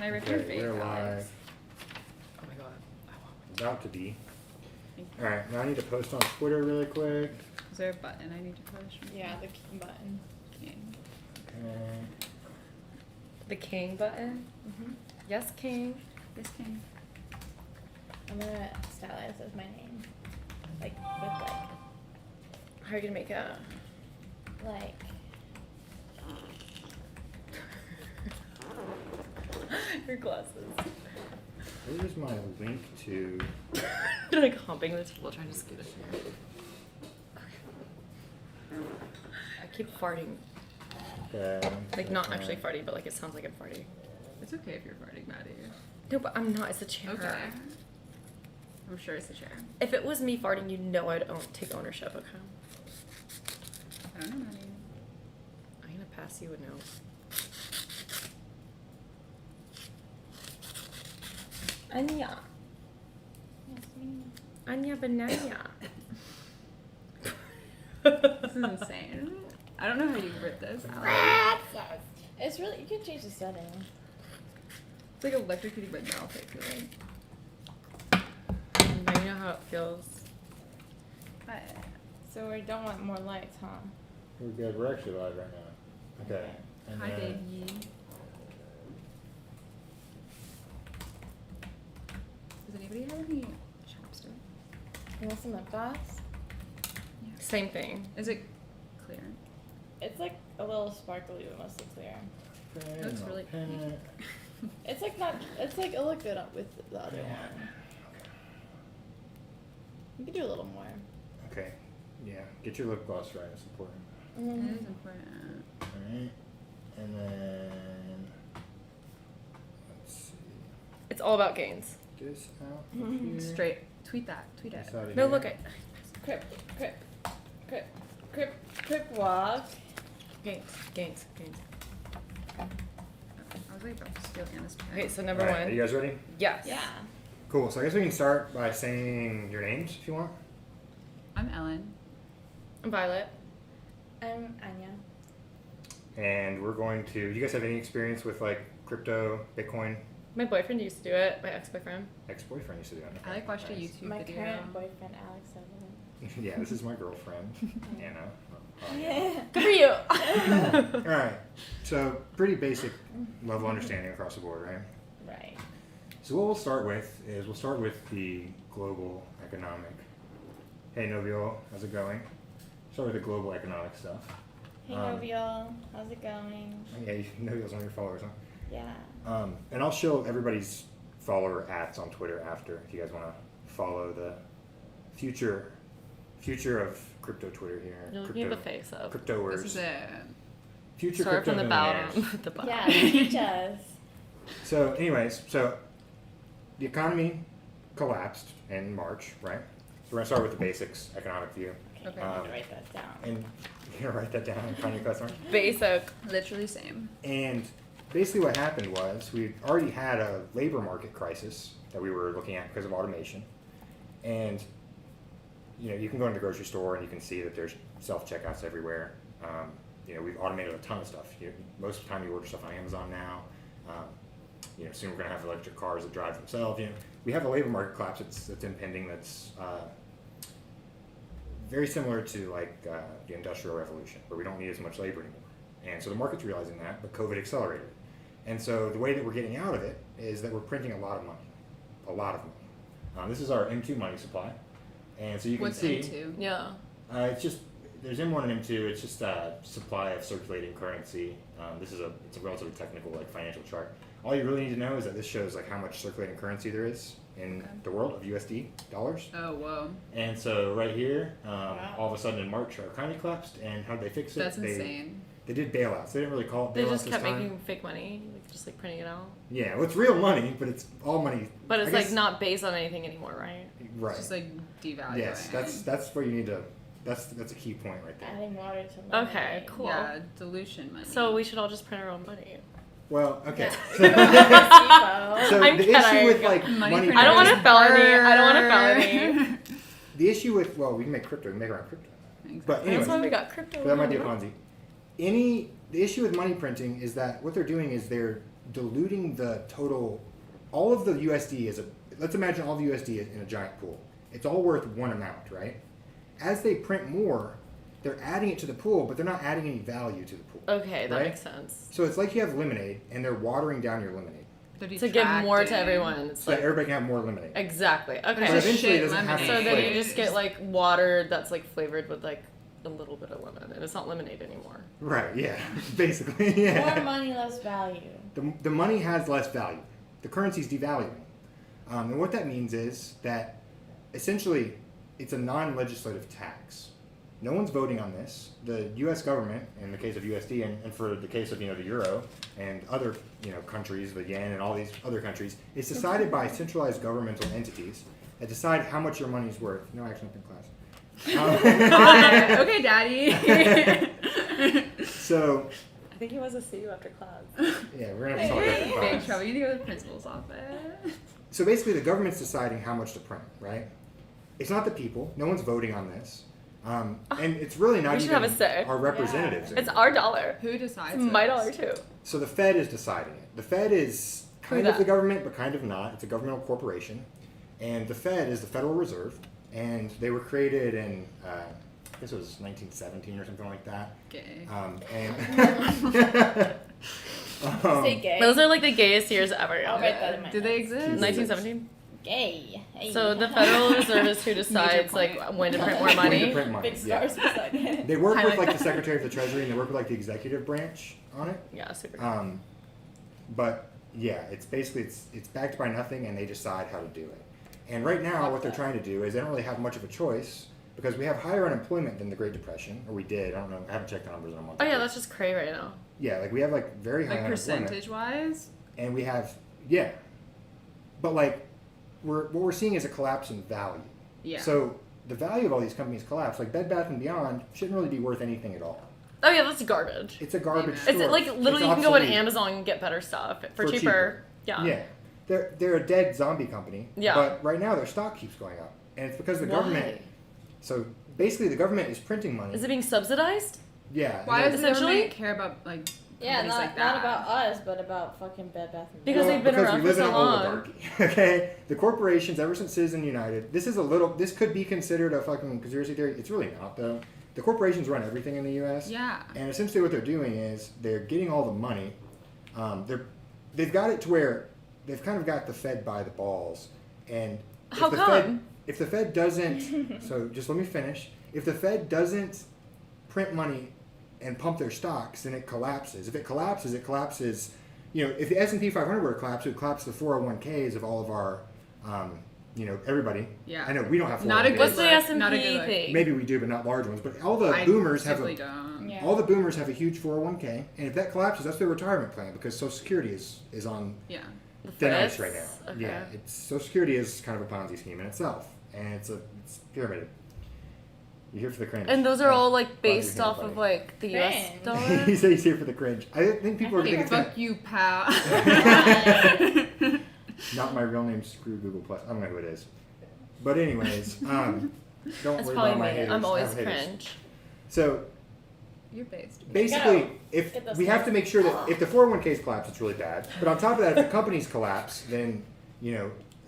I rip your face, we're Alex? live. Oh my god. About to be. Alright, now I need to post on Twitter really quick. Is there a button I need to push? Yeah, the king button. King. Okay. The king button? Mm-hmm. Yes, king. Yes, King. I'm gonna stylize as my name. Like, with like, How are you gonna make it? like, Your glasses. Where's my link to... You're like humping the table trying to scoot it here. I keep farting. Like not actually farting, but like it sounds like I'm farting. It's okay if you're farting, Maddie. No, but I'm not. It's a chair. Okay. I'm sure it's a chair. If it was me farting, you know I'd take ownership, okay? I don't know, Maddie. I'm gonna pass you a note. Anya. that's me. Anya Banana. This is insane. I don't know how you rip this, Alex. It's really, you can change the setting. It's like electrocuting my mouth, I feel like. Now you know how it feels. So we don't want more lights, huh? We're good. We're actually live right now. Okay. And Hi, then- baby. Does anybody have any chapstick? You want some lip gloss? Same thing. Is it clear? It's like a little sparkly, but mostly clear. Pen, Looks I'll really pen it. It's like not, it's like, it'll look good with the other one. You can do a little more. Okay. Yeah. Get your lip gloss right. It's important. It is important. Alright. And then... Let's see. It's all about gains. This out Mhm. here. Straight. Tweet that. Tweet it. This out of No, here. look at Crip, crip walk. gains. I was like about to steal Anna's pen. Okay, so number Alright, one. Are you guys ready? Yes. Yeah. Cool. So I guess we can start by saying your names if you want. I'm Ellen. I'm Violet. I'm Anya. And we're going to... Do you guys have any experience with like crypto, Bitcoin? My boyfriend used to do it. My ex-boyfriend. Ex-boyfriend used to do it. I like watched a Nice. YouTube My video. current boyfriend, Alex Evelyn. Yeah, this is my girlfriend, Anna. Good for you. All right. So pretty basic level understanding across the board, right? Right. So what we'll start with is the global economic. Hey Novio, how's it going? Start with the global economic stuff. Hey, Noviel. How's it going? Yeah, Novio's one of your followers, huh? Yeah. And I'll show everybody's follower ats on Twitter after if you guys want to follow the future of crypto Twitter here. You're looking at the face of. Crypto words. This is it. Future Start crypto from the millionaires. bottom. The bottom. Yeah, teach us. So, anyways, the economy collapsed in March, right? So we're gonna start with the basics, economic view, Okay, Um, I'm gonna write that down. and you're gonna write that down and find your customer. Basic. Literally same. And basically, what happened was we already had a labor market crisis that we were looking at because of automation, and you can go into the grocery store and you can see that there's self-checkouts everywhere. We've automated a ton of stuff. Most of the time you order stuff on Amazon now. Soon we're going to have electric cars that drive themselves. We have a labor market collapse that's impending that's very similar to like the Industrial Revolution, where we don't need as much labor anymore. And so the market's realizing that, but COVID accelerated it. And so the way that we're getting out of it is that we're printing a lot of money. This is our M2 money supply. And so you can What's see... into? Yeah. It's just, there's M1 and M2, it's just a supply of circulating currency. It's a relatively technical like financial chart. All you really need to know is that this shows like how much circulating currency there is in the world of USD dollars. Oh, whoa. And so right here, Wow. all of a sudden in March, our economy collapsed, and how did they fix it? That's insane. They did bailouts. They didn't really call it bailouts They just this kept time. making fake money, just like printing it out. Yeah, well, it's real money, but it's all money. But it's I guess- like not based on anything anymore, right? Right. It's just like devaluing. Yes, that's where you need to. That's a key point right there. Adding water to lemonade. Okay, cool. Yeah, dilution money. So we should all just print our own money. Well, okay. Yeah. So I'm the kidding. issue with like money. I don't want a printing- felony. I don't want a felony. The issue with we can make crypto. We can make our own crypto. But That's anyway, why we got crypto. but that might be a Ponzi. The issue with money printing is that what they're doing is they're diluting the total. All of the USD let's imagine all the USD in a giant pool. It's all worth one amount, right? As they print more, they're adding it to the pool, but they're not adding any value to the pool. Okay, that right? makes sense. So it's like you have lemonade, and they're watering down your lemonade. To give more to everyone. It's so like, that everybody can have more lemonade. Exactly. Okay. But eventually it doesn't have lemonade. any So then you flavor. just get like water that's like flavored with like a little bit of lemon, and it's not lemonade anymore. Right, yeah. Basically, yeah. More money, less value. The money has less value. The currency's devaluing. And what that means is that essentially it's a non-legislative tax. No one's voting on this. The U.S. government, in the case of USD, and for the case of the euro and other countries, the yen and all these other countries, it's decided by centralized governmental entities that decide how much your money's worth. No action up in class. Hi. Okay, Daddy. So I think he wants to see you after class. yeah, we're gonna have to talk about that. Big trouble. You need to go to the principal's office. So basically, the government's deciding how much to print, right? It's not the people. No one's voting on this. And it's really not We should even have a say. our representatives. It's anymore. our dollar. Who decides? It's my this? dollar too. So the Fed is deciding it. The Fed is kind of the government, but kind of not. It's a governmental corporation. And the Fed is the Federal Reserve. And they were created in, I guess it was 1917 or something like that. Gay. Say gay. Those are like the gayest years ever. I'll write that in my Do they notes. exist? 1917. Gay. Hey. So the Federal Reserve is who decides like when to print more When to money. print money, Big yeah. stars beside it. They work with Highlight like that. the Secretary of the Treasury and they work with like the executive branch on it. Yeah, super. But yeah, it's basically it's backed by nothing, and they decide how to do it. And right now, what they're trying to do is they don't really have much of a choice because we have higher unemployment than the Great Depression, or we did. I don't know. I haven't checked the numbers in a month. Oh yeah, that's just cray right now. yeah. Like we have like very high Like unemployment, percentage wise. and we have but like what we're seeing is a collapse in value. Yeah. So the value of all these companies collapse. Like Bed Bath & Beyond shouldn't really be worth anything at all. Oh yeah, that's garbage. It's a garbage It's store. It's like literally you can go on obsolete. Amazon and get better stuff for For cheaper. Yeah. Yeah. They're a dead zombie company. Yeah. But right now their stock keeps going up. And it's because the government. Why? So basically the government is printing money. Is it being subsidized? Yeah. Why and does the Essentially- government care about like Yeah, companies like not that? about us, but about fucking Bed Bath & Because Beyond. they've been because around we live for in so an long. oligarchy. Okay? The corporations, ever since Citizen United, this could be considered a fucking conspiracy theory. It's really not, though. The corporations run everything in the U.S. Yeah. And essentially what they're doing is they're getting all the money. They've got it to where they've kind of got the Fed by the balls. And if How the come? If the Fed doesn't, so just let me finish. If the Fed doesn't print money and pump their stocks, then it collapses. If it collapses, if the S&P 500 were to collapse, it would collapse the 401ks of all of our, everybody. Yeah. I know we don't have 401ks. Not a good What's the look. Not a S&P good look. thing? Maybe we do, but not large ones. But all the I boomers have simply a don't. Yeah. all the boomers have a huge 401k, and if that collapses, that's their retirement plan because Social Security is on Yeah. The thin ice Feds? right now. Okay. Yeah, it's Social Security is kind of a Ponzi scheme in itself, and it's pyramided. You're here for the cringe. And those are all like Glad based you're here, off of buddy. like the US Cringe. dollar. He said he's here for the cringe. I think people are Hey, thinking it's gonna, fuck you, pal. not my real name. Screw Google Plus. I don't know who it is. But anyways, don't That's worry probably about my me. haters. I'm I always have haters. cringe. So You're based. basically, Get if those we have to things. make sure that if the 401ks collapse, it's really bad. But on top of that, if the companies collapse, then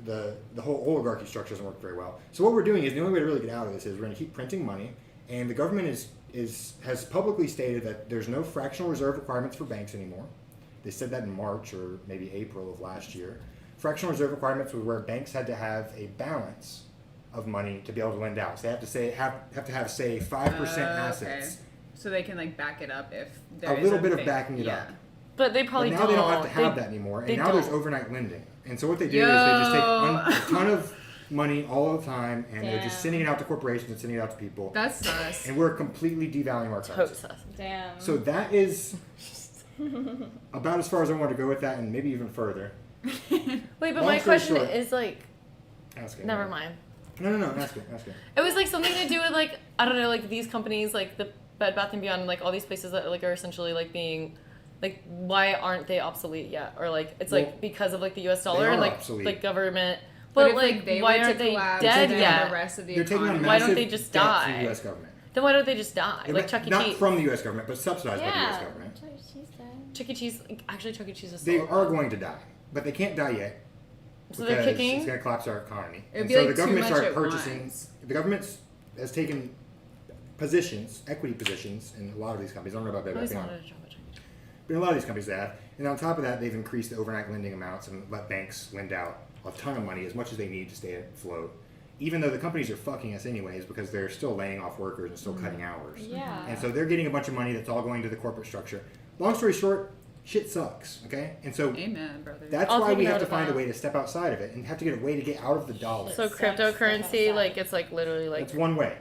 the whole oligarchy structure doesn't work very well. So what we're doing is the only way to really get out of this is we're going to keep printing money, and the government has publicly stated that there's no fractional reserve requirements for banks anymore. They said that in March or maybe April of last year. Fractional reserve requirements was where banks had to have a balance of money to be able to lend out. So they have to have say 5% assets. So they can like back it up if A there is little bit of big- backing it yeah. up. But they probably But now don't. they don't have to have that anymore, and they now there's don't. overnight lending. And so what they do is they just take Yo. a ton of money all the time, and they're just Damn. sending it out to corporations and sending it out to people. That's sus. And we're completely devaluing our currency. Totes us. Damn. So that is about as far as I want to go with that, and maybe even further. Wait, but Long my story question short- is like, Ask it. never mind. No, ask it. It was like something to do with like I don't know, like these companies, like the Bed Bath and Beyond, and like all these places that like are essentially like being, like why aren't they obsolete yet? Or like it's Well, like because of like the U.S. dollar are and like obsolete. like government. But But if like they why were aren't to they collapse, dead then yet? The rest of the They're taking on economy. Why don't massive they just debt from die? the U.S. government. Then why don't they just die? Like Chuck E. Not Cheese. from the U.S. government, but subsidized by the U.S. Yeah. government. She said. Chuck E. Cheese, actually Chuck E. Cheese is They still are open. going to die, but they can't die yet. So they're because kicking? It's going to collapse our economy. It would And be so like the too government much started at purchasing. once. The government has taken positions, equity positions, in a lot of these companies. I don't know about I Bed always Bath & Beyond. wanted a job at Chuck E. Cheese. But in a lot of these companies they have. And on top of that, they've increased the overnight lending amounts and let banks lend out a ton of money, as much as they need to stay afloat. Even though the companies are fucking us anyways, because they're still laying off workers and still cutting hours. Yeah. And so they're getting a bunch of money that's all going to the corporate structure. Long story short, shit sucks, okay? And so Amen, brother. that's I'll why take we note have to of find a that. way to step outside of it and have to get a way to get out of the dollar. So Sucks, cryptocurrency, sucks. like it's like literally like That's one way,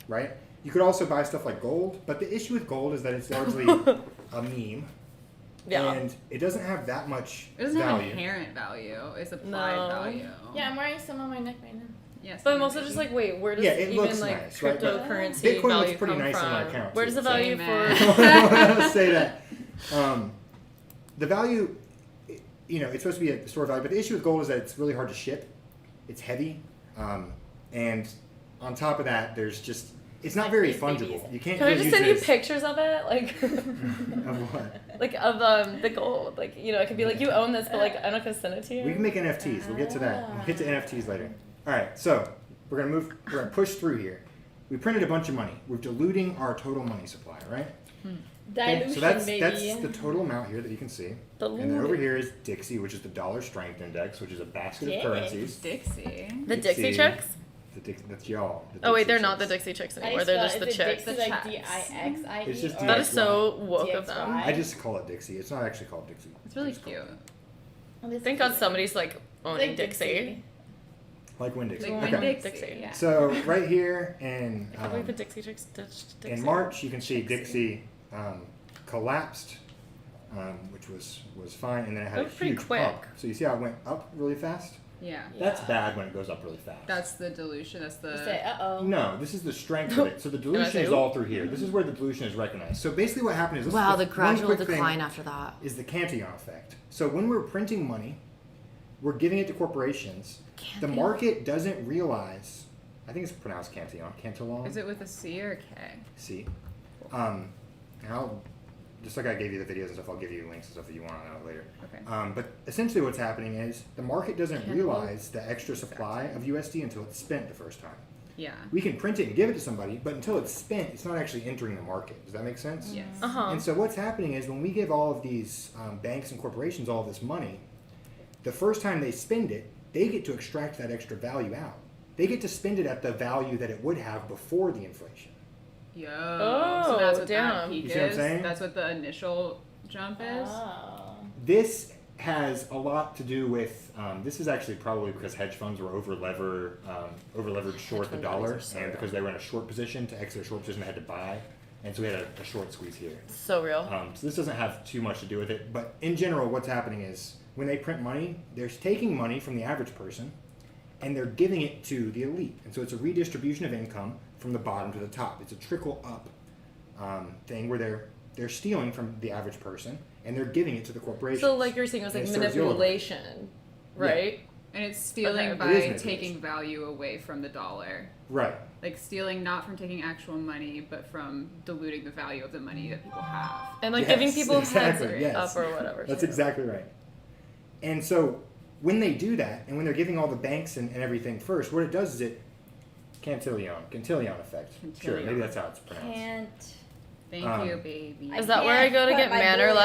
right? You could also buy stuff like gold, but the issue with gold is that it's largely a meme. yeah. And it doesn't have that much It doesn't have value. inherent value. It's applied No. value. Yeah, I'm wearing some on my neck right now. Yes. But I'm also just like, wait, where does Yeah, it even looks like nice, right? But cryptocurrency Bitcoin looks value pretty come nice from? on my account, Where does too, the so- value Amen. for? Let's say that. The value, you know, it's supposed to be a store of value, but the issue with gold is that it's really hard to ship. It's heavy. And on top of that, there's just, it's not very These fungible. babies. You can't Can I use just send you this- pictures of it, like, Of what? like of the gold, like you know, it could be like you own this, but like I'm not gonna send it to you. We can make NFTs. We'll get to that. We'll get to NFTs later. All right, so we're gonna push through here. We printed a bunch of money. We're diluting our total money supply, right? Okay, Dilution, so that's baby. the total amount here that you can see. And then over here is Dixie, which is the dollar strength index, which is a basket Yeah. of currencies. Dixie. The Dixie chicks? That's y'all. the Oh wait, Dixie they're not the chicks. Dixie chicks How do anymore. you They're spell just it? the Is it chicks. Dixie, The like checks. DIXIE? It's just or That is DXY. so woke of them. DXY? I just call it Dixie. It's not actually called Dixie. It's really It's called- cute. Oh, this Thank is God cute. somebody's like owning Like Dixie. Like Winn Dixie. Like Okay. Winn Dixie. Yeah. So right here in I can't believe the Dixie chicks ditched Dixie. in March, you can see Dixie collapsed, which was fine, and then it had That a was pretty huge quick. pump. So you see how it went up really fast? Yeah. That's Yeah. bad when it goes up really fast. That's the dilution. That's You the. say, uh-oh. No, this is the strength of it. So the dilution say, is "Ooh"? all through here. This is where the dilution is recognized. So basically what happened is Wow, the one gradual quick thing decline after that. is the Cantillon effect. So when we're printing money, we're giving it to corporations. The market doesn't realize, I think it's pronounced Cantillon, Cantillon. Is it with a C or a K? See. And I'll, just like I gave you the videos and stuff, I'll give you links and stuff that you want to know later. Okay. But essentially what's happening is the market doesn't Can't realize the extra supply of USD until it's spent the first time. Yeah. We can print it and give it to somebody, but until it's spent, it's not actually entering the market. Does that make sense? Yes. Uh-huh. And so what's happening is when we give all of these banks and corporations all this money, the first time they spend it, they get to extract that extra value out. They get to spend it at the value that it would have before the inflation. Yo. Oh, so that's what damn. that peak You see what I'm is. saying? That's what the initial jump is. Oh. This has a lot to do with, this is actually probably because hedge funds were over-levered short the fund dollar, values are so and real. because they were in a short position, to exit a short position they had to buy, and so we had a short squeeze here. So real. So this doesn't have too much to do with it, but in general what's happening is when they print money, they're taking money from the average person and they're giving it to the elite. And so it's a redistribution of income from the bottom to the top. It's a trickle up thing where they're stealing from the average person and they're giving it to the corporations. So like you're saying, it was like And it serves the oligarchy. manipulation, right? And it's stealing Okay. by It is manipulation. taking value away from the dollar. Right. Like stealing not from taking actual money, but from diluting the value of the money that people have. And like Yes, giving people exactly, heads yes. up or whatever. That's exactly right. And so when they do that, and when they're giving all the banks and everything first, what it does is it Cantillon effect. Sure, maybe Cantillon. that's how it's pronounced. Can't. Thank you, baby. Is that where I go to Put get my manner bouillon.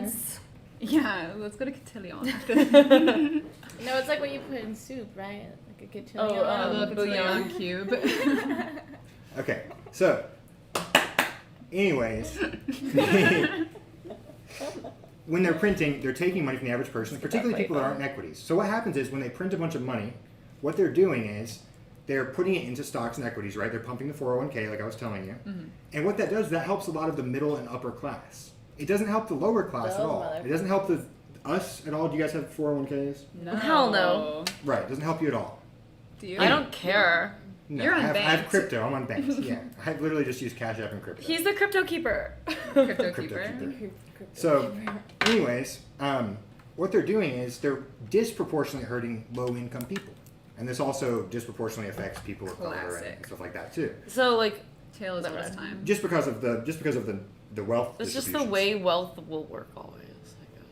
lessons? Yeah, let's go to Cantillon after this. No, it's like what you put in soup, right? Like a Oh, cotillion. The bouillon cube. Okay, so, anyways, when they're printing, they're taking money from the average person, particularly people that aren't in equities. So what happens is when they print a bunch of money, what they're doing is they're putting it into stocks and equities, right? They're pumping the 401k, like I was telling you. And what that does, that helps a lot of the middle and upper class. It doesn't help the lower class at Those all. It doesn't help us at all. Do you guys have 401ks? No. Hell no. Right, it doesn't help you at all. Do you? I don't care. No, You're on I have banks. crypto. I'm on banks. Yeah, I literally just use Cash App and crypto. He's the crypto keeper. Crypto Crypto keeper. keeper. So, anyways, what they're doing is they're disproportionately hurting low-income people, and this also disproportionately affects people of color and Classic. stuff like that too. So like, Tale as old as Never time. Just because of the wealth. it's just the distributions. way wealth will work always.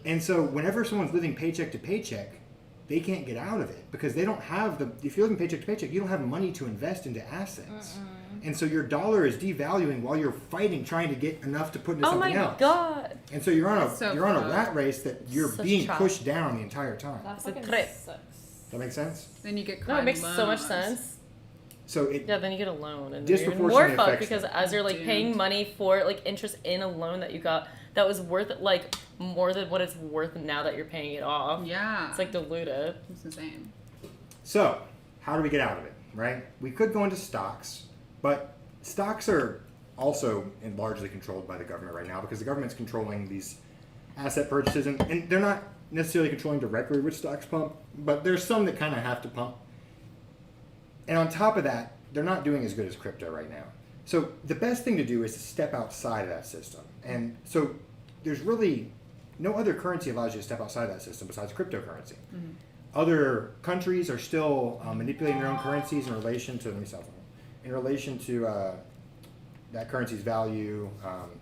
And so whenever someone's living paycheck to paycheck, they can't get out of it because they don't have if you're living paycheck to paycheck, you don't have money to invest into assets. And so your dollar is devaluing while you're fighting, trying to get enough to put into something else. Oh my god. And so you're on a fun. rat race that you're Such being trap. pushed down the entire time. That It's a fucking trip. sucks. That make sense? Then you get caught No, it in makes so much loans. sense. So it Yeah, then you get a loan and you're even Disproportionately more fucked affects because them. as you're like Dude. paying money for like interest in a loan that you got that was worth like more than what it's worth now that you're paying it off. Yeah. It's like diluted. It's insane. So, how do we get out of it, right? We could go into stocks, but stocks are also largely controlled by the government right now because the government's controlling these asset purchases, and they're not necessarily controlling directly which stocks pump, but there's some that kind of have to pump. And on top of that, they're not doing as good as crypto right now. So the best thing to do is to step outside of that system. And so there's really no other currency allows you to step outside of that system besides cryptocurrency. Other countries are still manipulating their own currencies in relation to that currency's value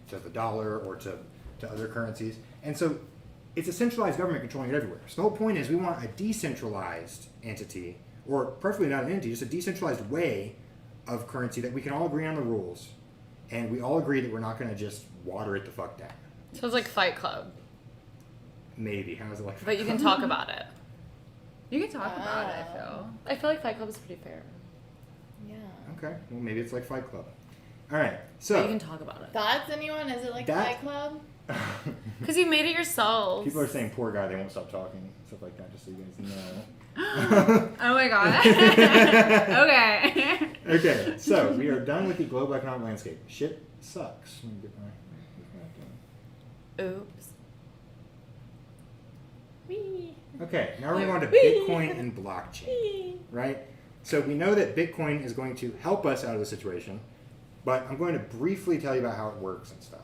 to the dollar or to other currencies. And so it's a centralized government controlling it everywhere. So the whole point is we want a decentralized entity, or preferably not an entity, just a decentralized way of currency that we can all agree on the rules, and we all agree that we're not going to just water it the fuck down. So it's like Fight Club, Maybe. How is it like? but you can talk about it. You can talk about it, I feel. I feel like Fight Club is pretty fair. Yeah. Okay. Well, maybe it's like Fight Club. All right. But you So can talk about it. Thoughts, anyone? Is it like That- Fight Club? Because you made it yourself. people are saying poor guy, they won't stop talking, stuff like that, just so you guys know. Oh my god. Okay. Okay, so we are done with the global economic landscape. Shit sucks. Let me get my- Oops. Wee. Okay, now we're going on to Bitcoin and blockchain, right? So we know that Bitcoin is going to help us out of the situation, but I'm going to briefly tell you about how it works and stuff,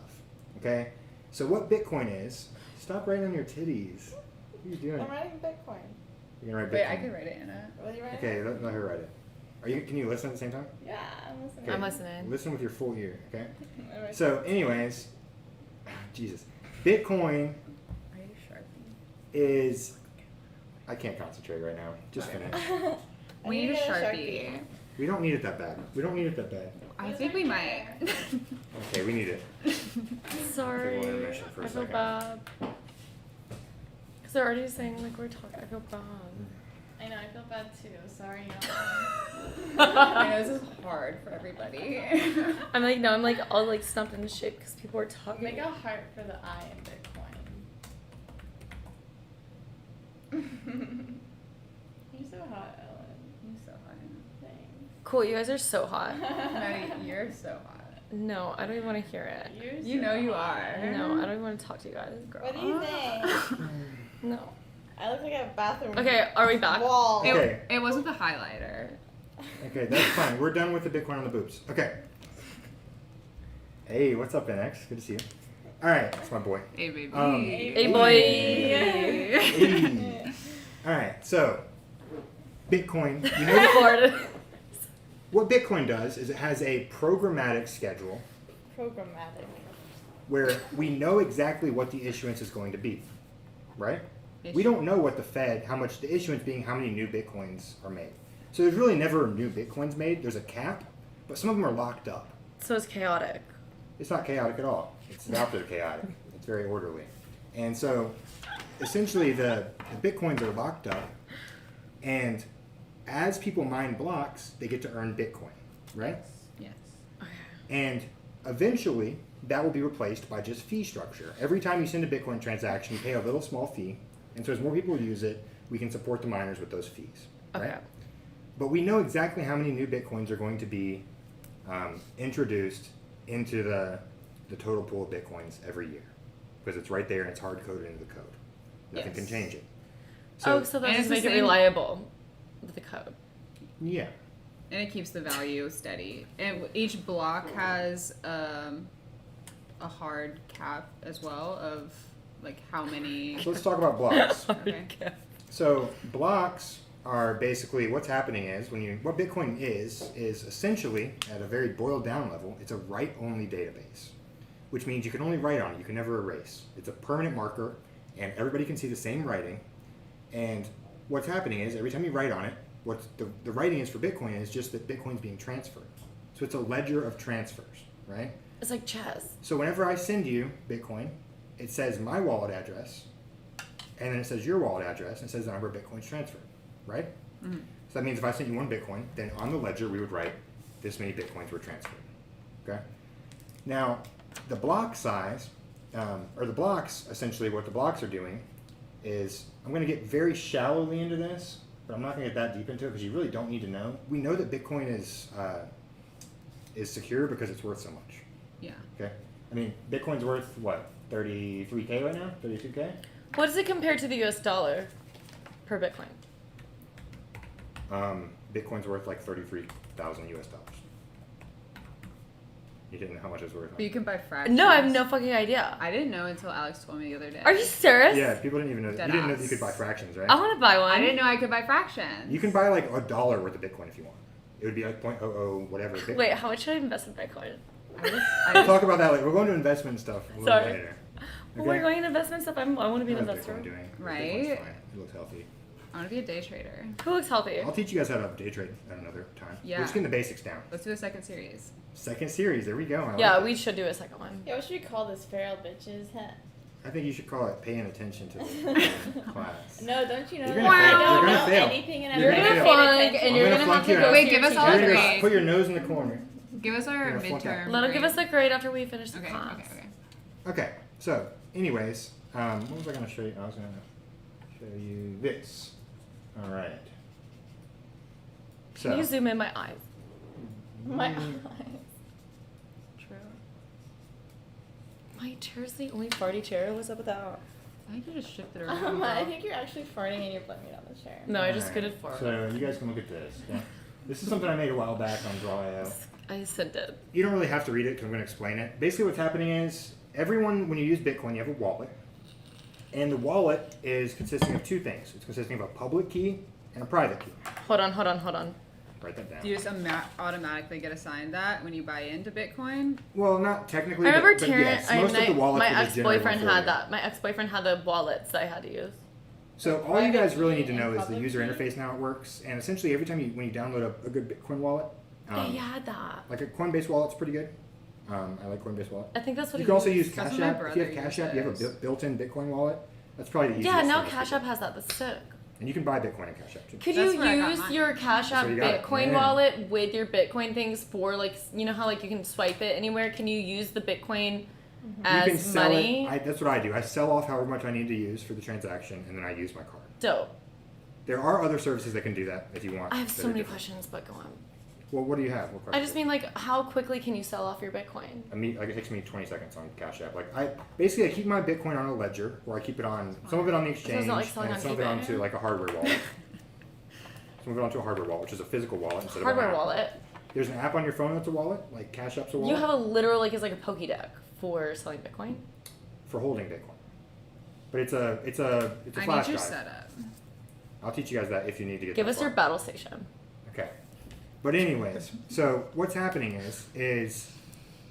okay? So what Bitcoin is, stop writing on your titties. What are you doing? I'm writing Bitcoin. You're going to write Bitcoin? Wait, I could write it in it. What are you writing? Okay, let her write it. Can you listen at the same time? Yeah, I'm listening. Okay, I'm listening. Listen with your full ear, okay? I'm writing- So anyways, Jesus. Bitcoin Are you Sharpie? is, I can't concentrate right now. Just finish. I We need a get Sharpie. We don't need it that bad. We don't need it that bad. I think we might. Okay, we need it. Sorry. Okay, we'll intermission for a I feel second. bad. Because they're already saying like we're talking. I feel bad. I know, I feel bad too. Sorry, I know this is hard for everybody. I'm like no, I'm like all like stumped into shape because people are talking. Make a heart for the I in Bitcoin. You're so hot, Ellen. You're so hot. Thanks. Cool, you guys are so hot. Maddie, you're so hot. No, I don't even want to hear it. You're You so know you hot. are. No, I don't even want to talk to you guys. Girl. What do you think? No. I look like a bathroom Okay, are we back? wall. It, Okay. it wasn't the highlighter. Okay, that's fine. We're done with the Bitcoin on the boobs. Okay. Hey, what's up, NX? Good to see you. All right, that's my boy. Hey, baby. Hey, boy. Hey. All right, so Bitcoin. You know Recorded. what Bitcoin does is it has a programmatic schedule Programmatic. where we know exactly what the issuance is going to be, right? We don't know what the Fed, how much the issuance being, how many new Bitcoins are made. So there's really never new Bitcoins made. There's a cap, but some of them are locked up. So it's chaotic. It's not chaotic at all. It's the opposite of chaotic. It's very orderly. And so essentially the Bitcoins are locked up, and as people mine blocks, they get to earn Bitcoin, right? Yes. And eventually that will be replaced by just fee structure. Every time you send a Bitcoin transaction, you pay a little small fee. And so as more people use it, we can support the miners with those fees. Okay. Right? But we know exactly how many new Bitcoins are going to be introduced into the total pool of Bitcoins every year. Because it's right there and it's hard coded into the code. Nothing can Yes. change it. So and that it's just the make it same- reliable with the code. Yeah. And it keeps the value steady. And each block has a hard cap as well of like how many. So let's talk about blocks. Okay. So blocks are basically what's happening is what Bitcoin is essentially at a very boiled down level, it's a write only database, which means you can only write on it, you can never erase. It's a permanent marker, and everybody can see the same writing. And what's happening is every time you write on it, what the writing is for Bitcoin is just that Bitcoin's being transferred. So it's a ledger of transfers, right? It's like chess. So whenever I send you Bitcoin, it says my wallet address, and then it says your wallet address, and it says the number of Bitcoins transferred, right? Mm-hmm. So that means if I sent you 1 Bitcoin, then on the ledger we would write this many Bitcoins were transferred, okay? Now, the block size, or the blocks, essentially what the blocks are doing is, I'm going to get very shallowly into this, but I'm not going to get that deep into it because you really don't need to know. We know that Bitcoin is secure because it's worth so much. Yeah. Okay. I mean, Bitcoin's worth what? 33K right now? 32K? What does it compare to the US dollar per Bitcoin? Bitcoin's worth like 33,000 US dollars. You didn't know how much it's worth. But you can buy fractions. No, I have no fucking idea. I didn't know until Alex told me the other day. Are you serious? Yeah, people didn't even know that. You didn't know that you Deadass. could buy fractions, right? I want to buy one. I didn't know I could buy fractions. You can buy like $1 worth of Bitcoin if you want. It would be like 0.00 whatever. Bitcoin. Wait, how much should I invest in Bitcoin? We'll talk about that later. We're going to investment stuff a little Sorry. later. Well, we're going into investment stuff. I want to be an How's investor. Bitcoin doing? Right? Bitcoin's fine. It looks healthy. I want to be a day trader. Who looks healthy? I'll teach you guys how to day trade at another time. Yeah. We're just getting the basics down. Let's do a second series. Second series. There we go. I Yeah, like we it. should do a second one. Yeah, what should we call this? Feral bitches? Huh? I think you should call it paying attention to the class. No, don't you know You're that gonna I fail. don't You're gonna know fail. anything and You're I'm gonna not fail. paying Flunk, attention? and you're I'm gonna gonna have to flunk you go. out. Wait, to give your us all teacher. a You're gonna grade. put your nose in the corner. Give us our You're gonna flunk midterm. out. Let him give grade. us a grade after we finish the Okay, class. okay, okay. Okay. So, anyways, what was I going to show you? I was going to show you this. All right. So. Can you zoom in my eyes? My mm, eyes. True. My chair's the only farty chair. What's up with that? I think you just shifted around. I think you're actually farting and you're blaming it on the chair. No, I just Alright, scooted forward. So you guys can look at this. Yeah. This is something I made a while back on Draw.io. I sent it. You don't really have to read it because I'm going to explain it. Basically what's happening is everyone, when you use Bitcoin, you have a wallet. And the wallet is consisting of 2 things. It's consisting of a public key and a private key. Hold on. Write that down. Do you just automatically get assigned that when you buy into Bitcoin? Well, not technically, I remember but Terrence, yes, most of the wallets my will just generate ex-boyfriend one for had you. that. My ex-boyfriend had the wallets that I had to use. So all you guys really need to Private know key is the and user public key? interface and how it works. And essentially, every time when you download a good Bitcoin wallet, They had that. like a Coinbase wallet's pretty good. I like Coinbase wallet. I think that's what You he can also used. use That's Cash what my App. If you have brother Cash App, you have a uses. built-in Bitcoin wallet. That's probably the easiest. Yeah, now service Cash to App do. has that. That's sick. And you can buy Bitcoin in Cash App too. Could That's you where I got use mine. your Cash App So you got it. Bitcoin Yeah. wallet with your Bitcoin things for like you know how like you can swipe it anywhere? Can you use the Bitcoin You can as sell money? it. That's what I do. I sell off however much I need to use for the transaction, and then I use my card. Dope. There are other services that can do that if you want. I have that so are many different. questions, but go on. Well, what do you have? What I questions? just mean like how quickly can you sell off your Bitcoin? Like it takes me 20 seconds on Cash App. Like I keep my Bitcoin on a ledger, or I keep it on some of it on the it's exchange, not like selling and on some of it eBay. onto like a hardware wallet. Some of it onto a hardware wallet, which is a physical wallet instead Hardware of an app. wallet. There's an app on your phone that's a wallet, like Cash App's a wallet You have a literal like it's like a Pokédex for selling Bitcoin. for holding Bitcoin. But it's a I flash need your drive. setup. I'll teach you guys that if you need to get. Give that us your far. battle station. Okay. But anyways, so what's happening is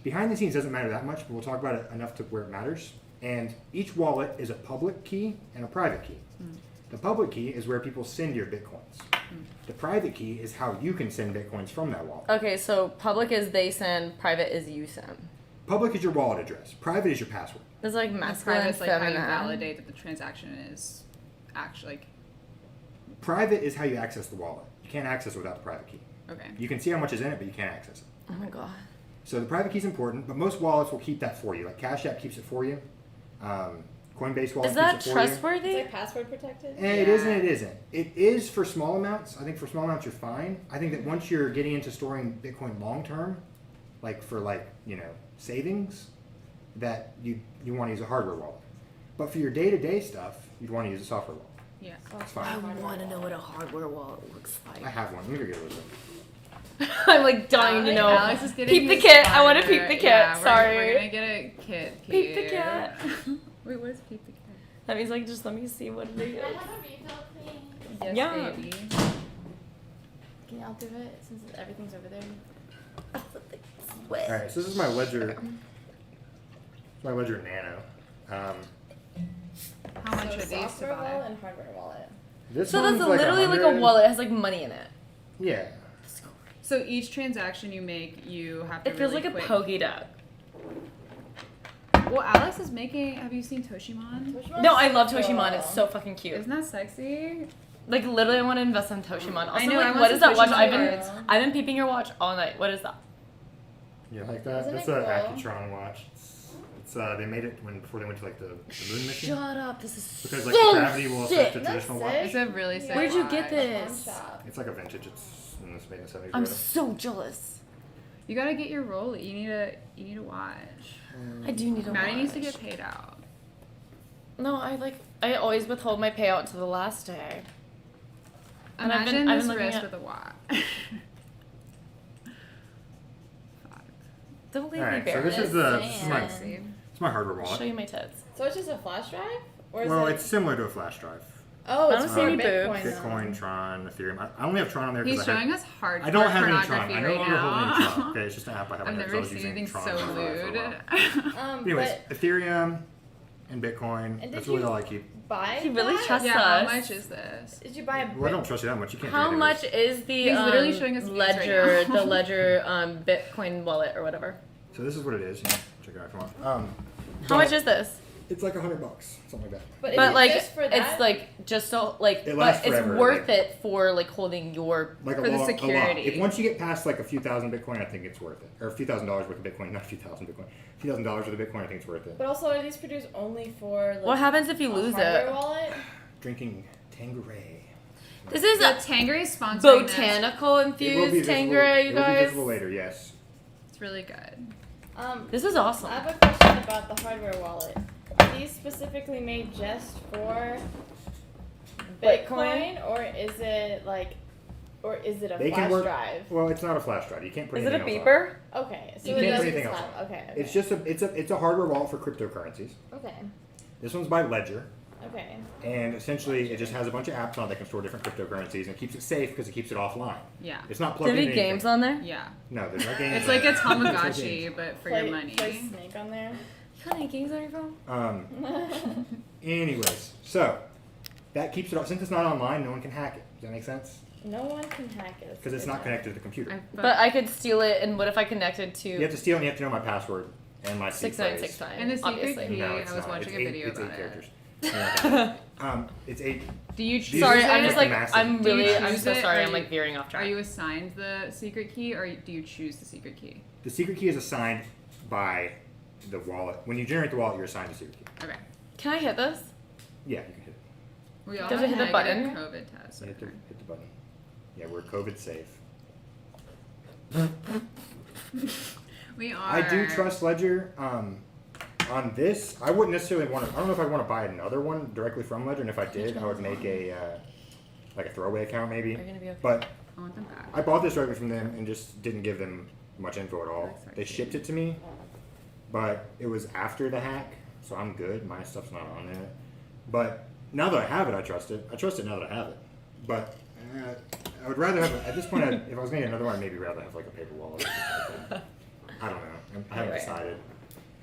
behind the scenes doesn't matter that much, but we'll talk about it enough to where it matters. And each wallet is a public key and a private key. The public key is where people send your Bitcoins. The private key is how you can send Bitcoins from that wallet. Okay, so public is they send, private is you send. Public is your wallet address. Private is your password. It's like And masculine, private is like how you feminine. validate that the transaction is actually like Private is how you access the wallet. You can't access it without the private key. okay. You can see how much is in it, but you can't access it. Oh my god. So the private key is important, but most wallets will keep that for you. Like Cash App keeps it for you. Coinbase wallet Is that keeps it for you. trustworthy? It's like password protected. And it is and it isn't. It is for small amounts. I think for small amounts you're fine. I think that once you're getting into storing Bitcoin long term, like for savings, that you want to use a hardware wallet. But for your day to day stuff, you'd want to use a software wallet. Yeah. It's I fine. want to know what a hardware wallet looks I like. have one. Let me go get a little bit. I'm like dying to know. Alex is getting Peep the his kit. I want to starter. peep the kit. Yeah, we're Sorry. gonna get a kit. Peep the here. Wait, where's peep the kit? That means like just let me see what it is. Can I have a refill, please? Yes, Yeah. baby. Can y'all do it since everything's over there? Sweat. All right, so this is my Ledger. It's my Ledger Nano. How much So are these to software buy? wallet and hardware wallet. This So that's one's like literally like a 100. wallet. It has like money in it. Yeah. So each transaction you make, you have to It feels really like a quick. pokey duck. Well, Alex is making. Have you seen Toshimon? Toshimon's No, I so love cool. Toshimon. It's so fucking cute. Isn't that sexy? Like literally, I want to invest in Toshimon. Also, know, I like, want what some is that watch? Toshimon cards. I've been peeping your watch all night. What is that? You like that? Isn't That's it an cool? Accutron watch. It's they made it before they went to like the moon mission. Shut up! This is Because like so gravity will affect the sick. That's traditional sick. watch. It's a really sick. Where'd you get watch. this? Pawn shop. It's like a vintage. It's in this made in the 70s. I'm or so jealous. You gotta get your Rolly. You need to watch. I do need a Maddie watch. needs to get paid out. No, I always withhold my payout to the last day. And I've Imagine been this looking wrist at- with a watch. Fuck. Don't leave Alright, me so bare. this is my Sexy. it's my hardware I'll show wallet. you my tits. So it's just a flash drive? Or is Well, it... it's similar to a flash drive. Oh, I it's don't for see any Bitcoin. boobs. Bitcoin, Tron, Ethereum. I only have Tron on there He's because showing us hard. I don't have any Tron. pornography I no right longer hold any now. Tron. Okay, it's just an app I have on I've there. never I was seen using anything Tron so for a lewd. while. Anyways, But Ethereum and Bitcoin. And did That's really you- all I keep. buy He really that? trusts Yeah, us. how much is this? Did you buy a Well, I don't trust you that much. You can't. How do much anyways. is the He's literally showing us these right ledger, now. the ledger Bitcoin wallet or whatever? So this is what it is. Check it out if you want. How much is this? It's like $100, something like that. But, is But it like just for that? it's like just so like It but lasts it's forever, worth like- it for like holding your Like For the a lot. security. If once you get past like a few thousand Bitcoin, I think it's worth it. Or a few $1,000s worth of Bitcoin, not a few thousand Bitcoin. A few $1,000s worth of Bitcoin, I think it's worth it. But also, are these produced only for like What happens if you a lose hardware it? wallet? Drinking Tanqueray. This is The a Tangeray is sponsoring this. botanical It will infused be visible. Tangeray, you It will be guys. visible later. Yes. It's really good. This is awesome. I have a question about the hardware wallet. Are these specifically made just for Bitcoin? Bitcoin, or is it like, or is it a They can flash work. drive? Well, it's not a flash drive. You can't put Is it a anything else beeper? Okay, so You it can't put doesn't anything else have. Okay, on. okay. It's just it's a hardware wallet for cryptocurrencies. Okay. This one's by Ledger, Okay. and essentially it just has a bunch of apps on it that can store different cryptocurrencies and it keeps it safe because it keeps it offline. Yeah. It's not Do plugged you have into any games on there? Yeah. No, there's no games. It's like a There's no Tamagotchi, games. but for Play, your money. play Snake on there. You got any games on your phone? Anyways, so that keeps it off. Since it's not online, no one can hack it. Does that make sense? No one can hack it. Because it's not connected to the computer. But I could steal it, and what if I connected to You have to steal and you have to know my password and my seed phrase. 6969? And the secret obviously. key- No, it's I was not. watching It's a video it's about 8 it. characters. Yeah, it's 8. Do you These choose Sorry, are I'm it? just like massive. I'm Do you really I'm choose so it, sorry. or I'm you- like veering off track. Are you assigned the secret key, or do you choose the secret key? The secret key is assigned by the wallet. When you generate the wallet, you're assigned a secret key. Okay. Can I hit this? Yeah, you can hit it. We all Does it hit the had button? a COVID test. So hit the button. Yeah, we're COVID safe. We are. I do trust Ledger. On this, I wouldn't necessarily want to. I don't know if I want to buy another one directly from Ledger, and if I did, I would make a like a throwaway account maybe. Are you gonna be okay? But I want them back. I bought this directly from them and just didn't give them much info at all. That's They shipped it to me, but it was after the hack, so I'm good. My stuff's not on there. But now that I have it, I trust it. I trust it now that I have it. But I would rather have, at this point, if I was going to get another one, I'd maybe rather have like a paper wallet. Or something like that. I don't know. I haven't Right. decided.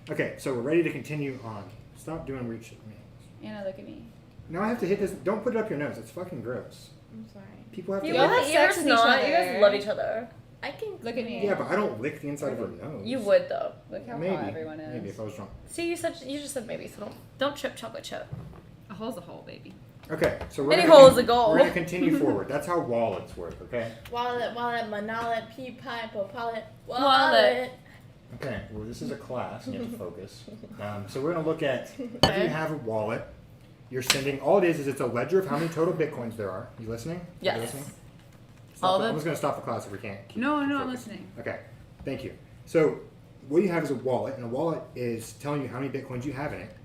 Okay, so we're ready to continue on. Stop doing weird shit. Anna, look at me. Now I have to hit this. Don't put it up your nose. It's fucking gross. I'm sorry. People have You to. all Yeah. have Ears sex with with each not. other. You guys love each other. I can. Look at me. Yeah, but I don't lick the inside of her nose. You would though. Look how Maybe. hot everyone is. Maybe if I was drunk. See, you just said maybe. So don't chip chocolate chip. A hole's a hole, baby. Okay, so we're Any gonna hole is a goal. We're gonna continue forward. That's how wallets work. Okay. Wallet, monolith, pea pipe, wallet, Wallet. Okay. Well, this is a class, and you have to focus. So we're gonna look at if you have a wallet. You're sending. All it is it's a ledger of how many total bitcoins there are. You listening? Yes. You listening? All I'm the- just gonna stop the class if we can't. No, I'm focused. listening. Okay. Thank you. So what you have is a wallet, and a wallet is telling you how many bitcoins you have in it.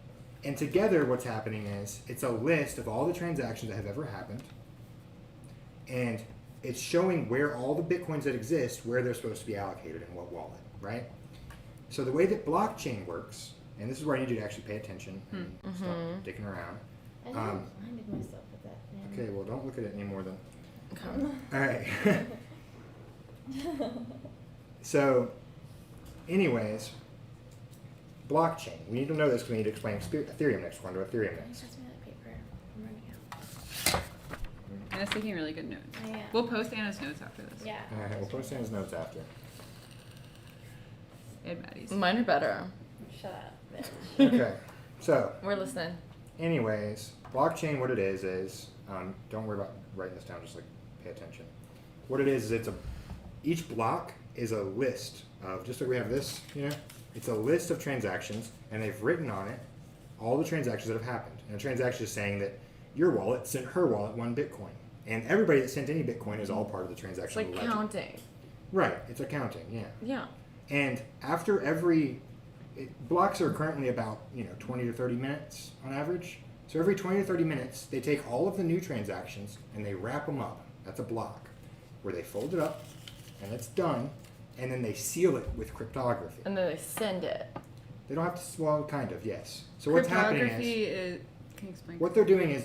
And together, what's happening is it's a list of all the transactions that have ever happened, and it's showing where all the bitcoins that exist, where they're supposed to be allocated in what wallet, right? So the way that blockchain works, and this is where I need you to actually pay attention and stop dicking around. I reminded myself of that. Man. Okay, well, don't look at it any more than. Okay. All right. So, anyways, blockchain. We need to know this because we need to explain Ethereum next. We're going to Ethereum next. Pass me that paper. Anna's taking really good notes. I am. We'll post Anna's notes after this. Yeah. All right, we'll post Anna's notes after. And Maddie's. Mine are better. Shut up, bitch. Okay, so We're listening. anyways, blockchain, what it is don't worry about writing this down, just like pay attention. What it is each block is a list of, just like we have this, it's a list of transactions, and they've written on it all the transactions that have happened. And a transaction is saying that your wallet sent her wallet 1 Bitcoin. And everybody that sent any Bitcoin is all part of the It's transaction. like ledger. counting. Right, it's accounting, yeah. Yeah. And after blocks are currently about 20 to 30 minutes on average. So every 20 to 30 minutes, they take all of the new transactions and they wrap them up. That's a block, where they fold it up, and it's done, and then they seal it with cryptography. And then they send it. They don't have to, well, kind of, yes. So what's happening Cryptography is, can you explain? what they're doing is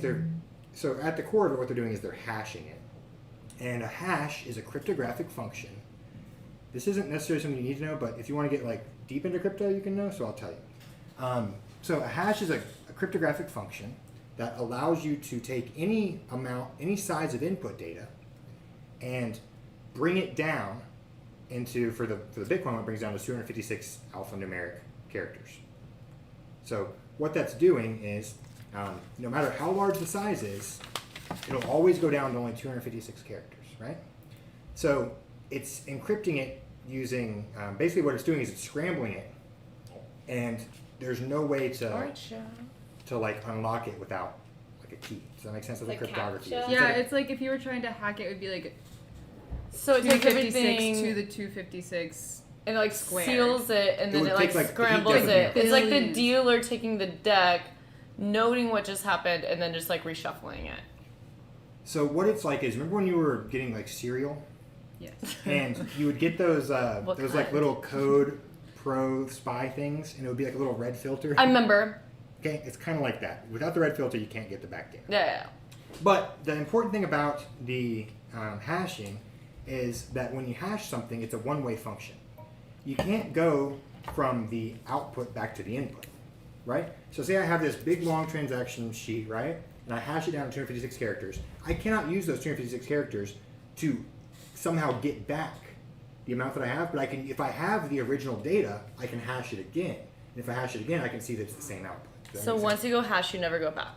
so at the core of it, what they're doing is they're hashing it. And a hash is a cryptographic function. This isn't necessarily something you need to know, but if you want to get like deep into crypto, you can know, so I'll tell you. So a hash is a cryptographic function that allows you to take any amount, any size of input data, and bring it down into, for the Bitcoin, it brings down to 256 alphanumeric characters. So what that's doing is, no matter how large the size is, it'll always go down to only 256 characters, right? So it's encrypting it using, basically what it's doing is it's scrambling it, and there's no way to like unlock it without like a key. Does that make sense? That's Like what cryptography captcha? is. Yeah, it's like if you were trying to hack it, it would be like So it takes 256 everything to the 256. and like square. seals it, and It then would it like take, like, scrambles heat it. definitely. It's like the Billions. dealer taking the deck, noting what just happened, and then just like reshuffling it. So what it's like is, remember when you were getting like cereal, Yes. and you would get those What like kind? little code pro spy things, and it would be like a little red filter. I remember. Okay, it's kind of like that. Without the red filter, you can't get the back data. Yeah. But the important thing about the hashing is that when you hash something, it's a one-way function. You can't go from the output back to the input, right? So say I have this big long transaction sheet, right? And I hash it down to 256 characters. I cannot use those 256 characters to somehow get back the amount that I have, but I can, if I have the original data, I can hash it again. And if I hash it again, I can see that it's the same output. Does that So make sense? once you go hash, you never go back.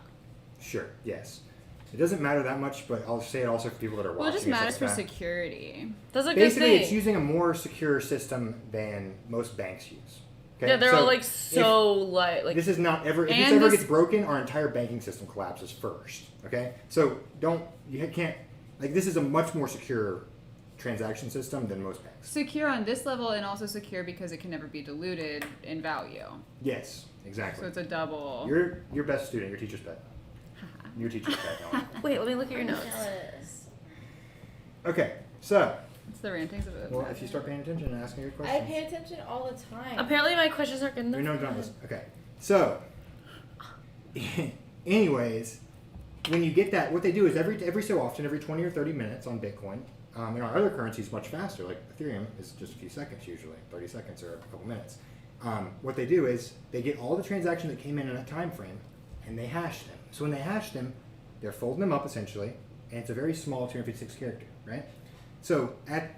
Sure, yes. It doesn't matter that much, but I'll say it also for people that are watching. Well, it just and matters stuff for like that. security. That's a Basically, good thing. it's using a more secure system than most banks use. Okay? Yeah, they're So all like if so light. Like this is not ever. If this And ever this- gets broken, our entire banking system collapses first. Okay, so you can't, like, this is a much more secure transaction system than most banks. Secure on this level, and also secure because it can never be diluted in value. Yes, So exactly. it's a double. You're your best student. Your teacher's pet. Your teacher's pet. Ellen. wait, let me look at your notes. Jealous. Okay, so It's the rantings of it. well, if you start paying attention and asking good I questions. pay attention all the time. Apparently, my questions are good We know enough. John listen. Okay. So, anyways, when you get that, what they do is every so often, every 20 or 30 minutes on Bitcoin, and our other currencies much faster, like Ethereum is just a few seconds usually, 30 seconds or a couple minutes. What they do is they get all the transactions that came in that time frame, and they hash them. So when they hash them, they're folding them up essentially, and it's a very small 256 character, right? So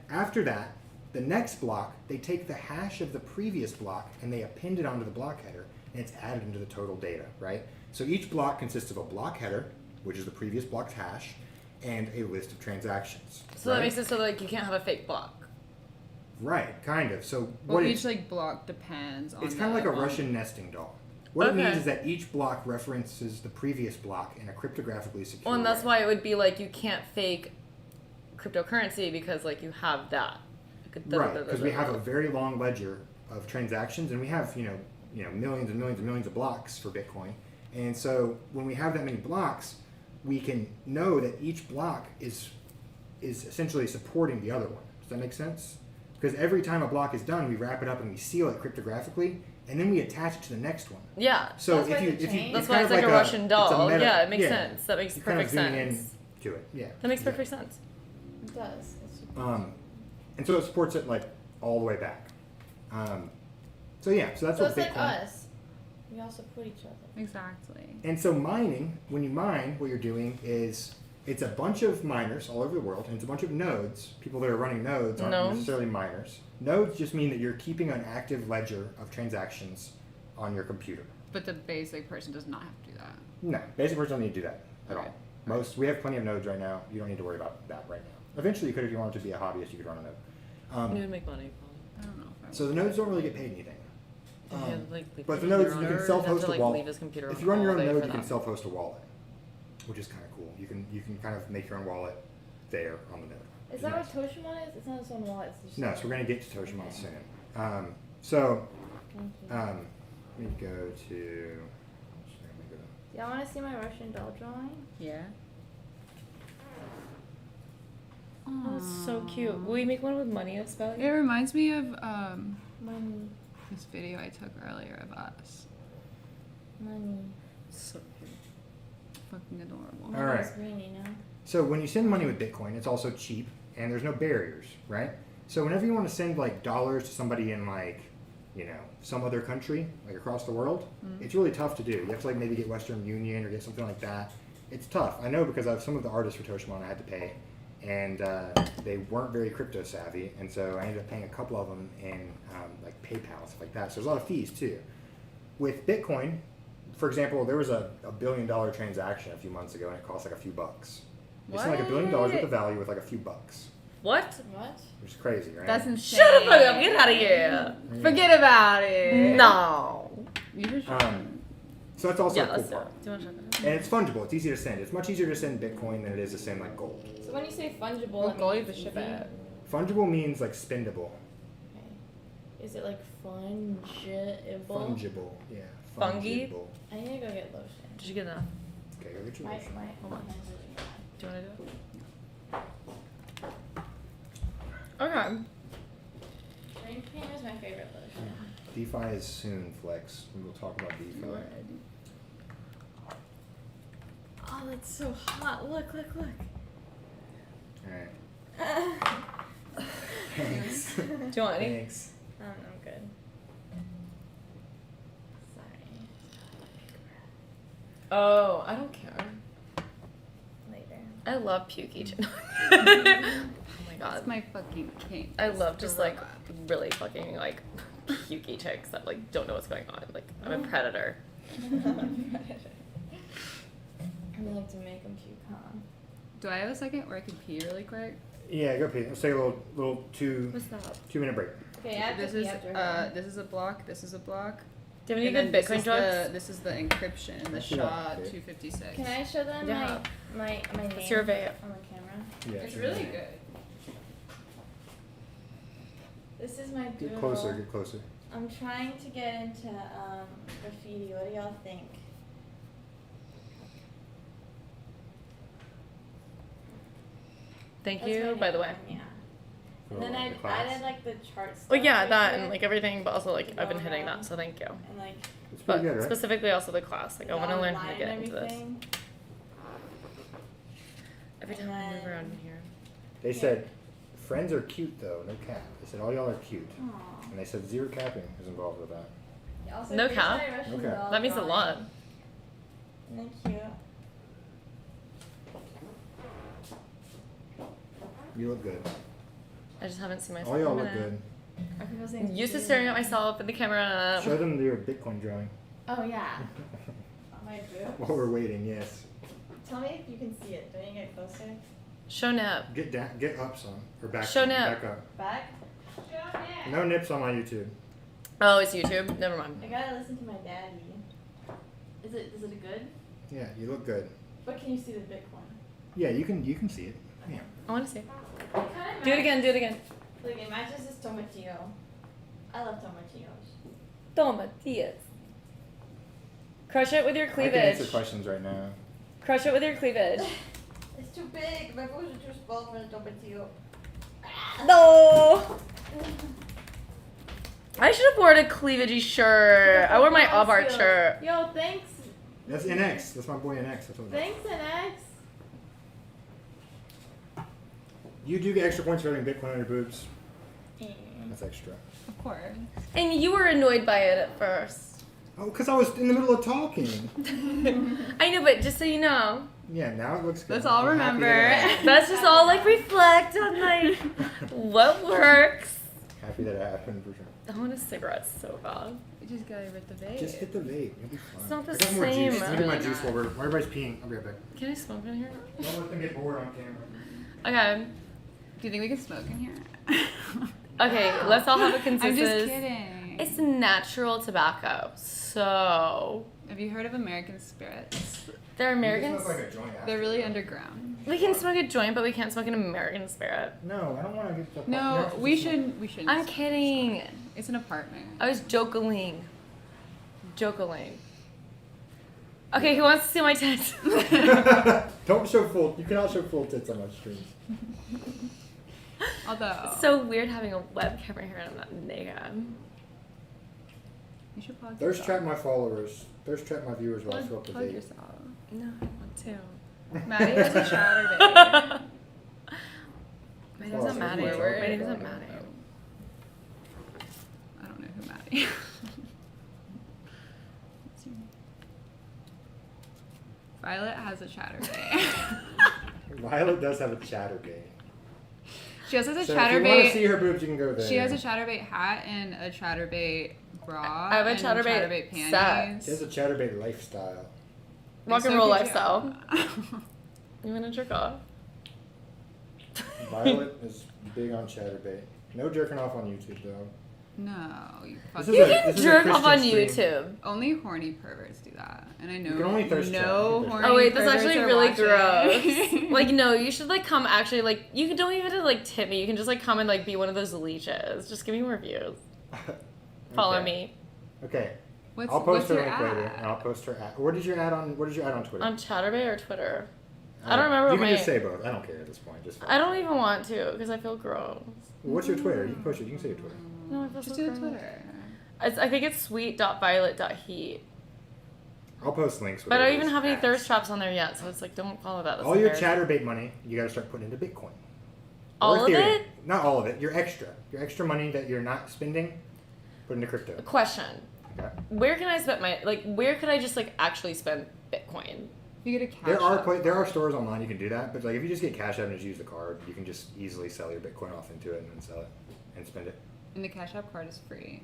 after that, the next block, they take the hash of the previous block and they append it onto the block header, and it's added into the total data, right? So each block consists of a block header, which is the previous block's hash, and a list of transactions. So right? that makes it so like you can't have a fake block. Right, kind of. So Well, what each like block depends on. it's kind of like a on- Russian nesting doll. What it Okay. means is that each block references the previous block in a cryptographically secure Well, and that's way. why it would be like you can't fake cryptocurrency because like you have that. Right, because we have a very long ledger of transactions, and we have millions and millions and millions of blocks for Bitcoin. And so when we have that many blocks, we can know that each block is essentially supporting the other one. Does that make sense? Because every time a block is done, we wrap it up and we seal it cryptographically, and then we attach it to the next one. Yeah. So That's if why you it's if you changed. That's it's why kind it's of like a Russian it's a doll. meta- Yeah, it makes yeah. sense. That makes You're kind of perfect zooming sense. in to it. Yeah. That makes Yeah. perfect sense. It does. It's And so it supports it like all the way back. So that's so what it's Bitcoin. like us. We all support each other. Exactly. And so mining, when you mine, what you're doing is It's a bunch of miners all over the world, and it's a bunch of nodes. People that are running nodes aren't Nodes. necessarily miners. Nodes just mean that you're keeping an active ledger of transactions on your computer. But the basic person does not have to do that. No, basic person don't need to do that at Okay. all. We have plenty of nodes right now. You don't need to worry about that right now. Eventually, you could if you wanted to be a hobbyist. You could run a node. You would make money. I don't know if I So the nodes don't really get paid anything. Probably. He'd, like, leave But his the nodes, computer you can on, or self-host he'd have a to, wallet. leave his computer If you run your all own day node, for you can that. self-host a wallet, which is kind of cool. You can kind of make your own wallet there on the node. Is which that nice. what Toshimon is? It's not its own wallet. It's just No, so we're going to get to Toshimon soon. So Thank you. let me go to. Do y'all want to see my Russian doll drawing? Yeah. Oh, that's so cute. Will you make one with money as spelling? It reminds me of Money. this video I took earlier of us. Money. So cute. Fucking adorable. All right. It's green, you know? So when you send money with Bitcoin, it's also cheap and there's no barriers, right? So whenever you want to send like dollars to somebody in like, you know, some other country, like across the world, it's really tough to do. You have to like maybe get Western Union or get something like that. It's tough. I know because I have some of the artists for Toshimon I had to pay, and they weren't very crypto savvy, and so I ended up paying a couple of them in like PayPal and stuff like that. So there's a lot of fees too. With Bitcoin, for example, there was a $1 billion transaction a few months ago, and it cost like a few bucks. It's like $1 billion worth of value with like a few bucks, What? What? which is crazy, right? That's insane. Shut up! Get out of here! Forget about it. No. You just try. So that's also Yeah, a cool let's do it. part. Do you want to try that? And it's fungible. It's easy to send. It's much easier to send Bitcoin than it is to send like gold. So when you say fungible, What that goal you means to ship easy? it? Fungible means like spendable. Okay. Is it like fungible? Fungible, yeah. Fungi? Fungible. I need to go get lotion. Did you get enough? Okay, go get your My lotion. Hold on. hands are dry. Do you want to do it? Okay. Green cream is my favorite lotion. DeFi is soon, Flex. We will talk about DeFi. Oh, that's so hot. Look. Alright. Thanks. Do you want any? Thanks. I'm good. Sorry. Oh, I don't care. Later. I love pukey. Oh my That's god. my fucking king. I love just like really fucking like pukey chicks that like don't know what's going on. Like I'm a predator. I like to make them puke, huh? Do I have a second where I can pee really quick? Yeah, go pee. Let's take a little What's that? 2-minute break. Okay, I have This to is pee after. this is a block. This is a block. Do you have And any then good this Bitcoin is drugs? This is the encryption. The Yeah, SHA okay. 256. Can I show them Yeah. my name What's your vape? on the camera? Yeah. It's really good. This is my Get doodle. closer, get closer. I'm trying to get into graffiti. What do y'all think? Thank That's you, my by the name, way. Yeah. For And then the I class. added like the chart stuff. Well, yeah, right that here. and like everything, but also like To I've been go hitting around. that, so thank you. And like It's But pretty good, right? specifically also the class. Like I the want to learn how to online get and into this. everything. Every And time I move then- around in here. They said, friends are cute though, no cap. They said, all y'all are cute. Aw. And they said zero capping is involved with that. Also, No here's cap? my Russian Okay. doll That means a drawing. lot. Thank you. You look good. I just haven't seen myself. All y'all in a look minute. good. Are people saying Used to cute? staring at myself in the camera. Show them your Bitcoin drawing. Oh yeah. On my boobs. While we're waiting, yes. Tell me if you can see it. Don't you get closer? Show nip. Get down, get up some, or back. Show some, nip. Back up. Back. No nips on my YouTube. Oh, it's YouTube. Never mind. I gotta listen to my daddy. Is it good? Yeah, you look good. But can you see the Bitcoin? Yeah, you can see it. Yeah. I want to see. It kinda Do it again. Do it again. Look, it matches this tomatillo. I love tomatillos. Tomatillas. Crush it with your I can answer cleavage. questions right now. Crush it with your cleavage. It's too big. My boobs are too small for the tomatillo. No. I should have worn a cleavagey shirt. I wore my Aubart shirt. Yo, thanks. That's NX. That's my boy NX. That's what Thanks, NX. You do get extra points for having Bitcoin on your boobs. That's extra. Of course. And you were annoyed by it at first. Oh, because I was in the middle of talking. I know, but just so you know, Yeah, now it looks good. Let's all I'm happy remember. that it Let's just all like reflect on like what works. happy that it happened for sure. I want a cigarette so bad. You just gotta rip the vape. Just hit the vape. It'll be fine. It's not the I got more same. juice. Let me get my Really juice not. while everybody's peeing. I'll be right back. Can I smoke in here? Don't let them get bored on camera. Okay. Do you think we can smoke in here? Okay, let's all have a I'm consensus. just kidding. It's natural tobacco. So Have you heard of American spirits? they're You Americans. can smoke like a joint after. They're really underground. We can smoke a joint, but we can't smoke an American spirit. No, I don't want to get the. No, we shouldn't. I'm kidding. It's an apartment. I was joking. Okay, who wants to see my tits? Don't show full. You cannot show full tits on my streams. Although It's so weird having a webcam right here and I'm not naked. you should plug Thirst yourself. trap my followers. Thirst trap my viewers while I fill up the Plug vape. yourself. No, I want to. Maddie has a chatterbait. My name's not Maddie. Forward. My name's not Maddie. I don't know who Maddie. Violet has a chatterbait. Violet does have a chatterbait. She also has a So if you want to see chatterbait. her boobs, you can go there. She has a chatterbait hat and a chatterbait bra. I have a and chatterbait panties. She has a chatterbait lifestyle. Rock and So roll could lifestyle. you. You wanna jerk off? Violet is big on chatterbait. No jerking off on YouTube though. No, you This fucking. is You a- can this is a jerk off on Christian stream. YouTube. Only horny perverts do that, and I know You can only thirst trap. no You can horny. Oh wait, that's perverts actually are really watching. gross. Like no, you should like come actually like you don't even have to like tip me. You can just like come and like be one of those leeches. Just give me more views. Follow Okay. me Okay. What's, I'll what's post her your link later, ad? and I'll post her ad. What did you add on Twitter? on Chatterbait or Twitter. I don't remember You what can my- just say both. I don't care at this point. Just. I don't even want to because I feel gross. What's your Twitter? You can post it. You can say your Twitter. No, I feel Just so do gross. a Twitter. I think it's sweet.violet.heat. I'll post links. with But I don't those even have any ads. thirst traps on there yet, so it's like don't follow that. That's All your embarrassing. chatterbait money, you got to start putting into Bitcoin. All Or of Ethereum. it? Not all of it. Your extra money that you're not spending, put into crypto. Question. Okay. Where can I spend where could I just like actually spend Bitcoin? You get a cash. There are stores online you can do that, but like if you just get Cash App and just use the card, you can just easily sell your Bitcoin off into it and then sell it and spend it. And the Cash App card is free.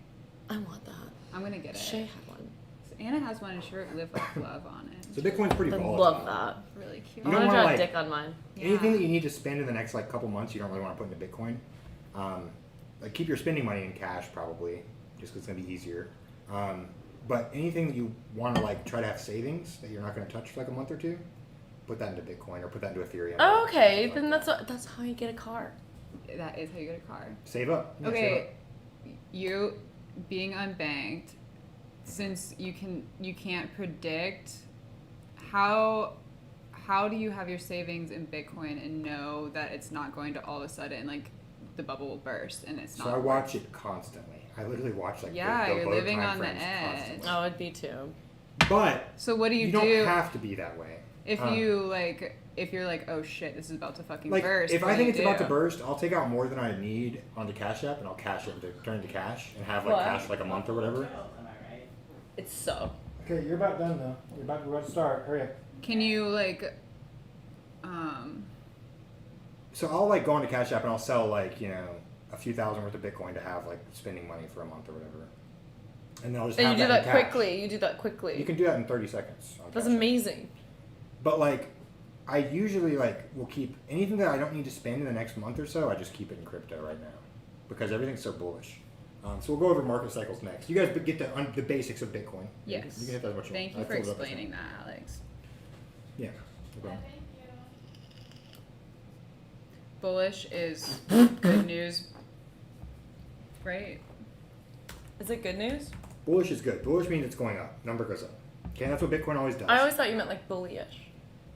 I want that. I'm gonna get it. Shay had one. So Anna has one and she wrote "Live like love" on it. So Bitcoin's pretty I volatile. love that. Really cute. I You want don't to wanna, draw a like- dick on mine. Anything Yeah. that you need to spend in the next like couple months, you don't really want to put into Bitcoin. Like keep your spending money in cash probably, just 'cause it's gonna be easier. But anything that you want to like try to have savings that you're not going to touch for like a month or two, put that into Bitcoin or put that into Ethereum. Oh, or okay, something then like that's how you get a car. That is how you get a car. that. Save up. Yeah, save Okay, you being unbanked, since you can't predict how do you have your savings in Bitcoin and know that it's not going to all of a sudden like the bubble will burst and it's up. not. So I watch it constantly. I literally watch like Yeah, the you're low living time on the frames edge. constantly. Oh, it'd be too. But So what do you you don't do have to be that way. if you're like, oh shit, this is about to fucking Like burst? if what I do think you it's about to do? burst, I'll take out more than I need onto Cash App and I'll cash it into turn into cash and have like What? cash for like a month or whatever. It's so. Okay, you're about done though. We're about to start. Hurry up. Can you like, So I'll like go onto Cash App and I'll sell like, you know, a few thousand worth of Bitcoin to have like spending money for a month or whatever. And then I'll just And have you do that that in cash. quickly. You do that quickly. You can do that in 30 seconds. On That's Cash App. amazing. But like, I usually like will keep anything that I don't need to spend in the next month or so. I just keep it in crypto right now because everything's so bullish. So we'll go over market cycles next. You guys get the basics of Bitcoin. yes. You can hit that as much you Thank want. you I for pulled it up as explaining that, Alex. well. Yeah. no problem. Bullish is good news, right? Is it good news? Bullish is good. Bullish means it's going up. Number goes up. Okay, that's what Bitcoin always does. I always thought you meant like bullyish.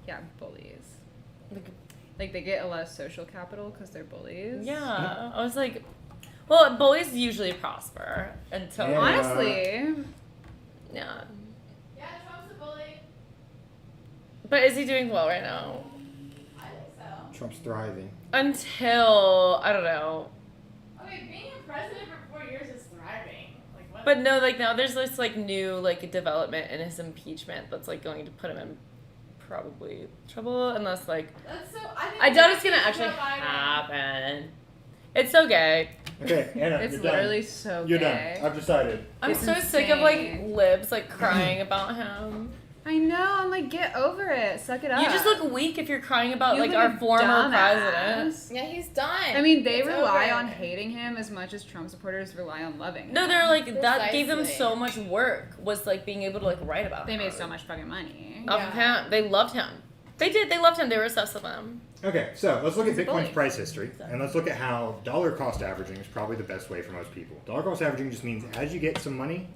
Yeah, bullies. Like, Like they get a lot of social capital because they're bullies. yeah. I was like, well, bullies usually prosper until Yeah. Honestly, yeah. Yeah, Trump's a bully. But is he doing well right now? I think so. Trump's thriving. Until I don't know. Okay, being a president for 4 years is thriving. Like what? But no, like now there's this like new like development in his impeachment that's like going to put him in probably trouble unless like That's so. I doubt it's gonna actually happen. It's okay. Okay, Anna, It's you're literally done. so You're gay. done. I've decided. I'm It's so sick of like insane. libs like crying about him. I know. I'm like, get over it. Suck it up. You just look weak if you're crying about You like look our a former dumbass. president. Yeah, he's done. I mean, they It's rely over. on hating him as much as Trump supporters rely on loving him. No, they're like that gave them Precisely. so much work was like being able to like write about They him. made so much fucking money. Off of Yeah. him. They loved him. They did. They loved him. They were obsessed with him. Okay, so let's look at He's a Bitcoin's bully. price history, and let's look at how dollar cost averaging is probably the best way for most people. Dollar cost averaging just means as you get some money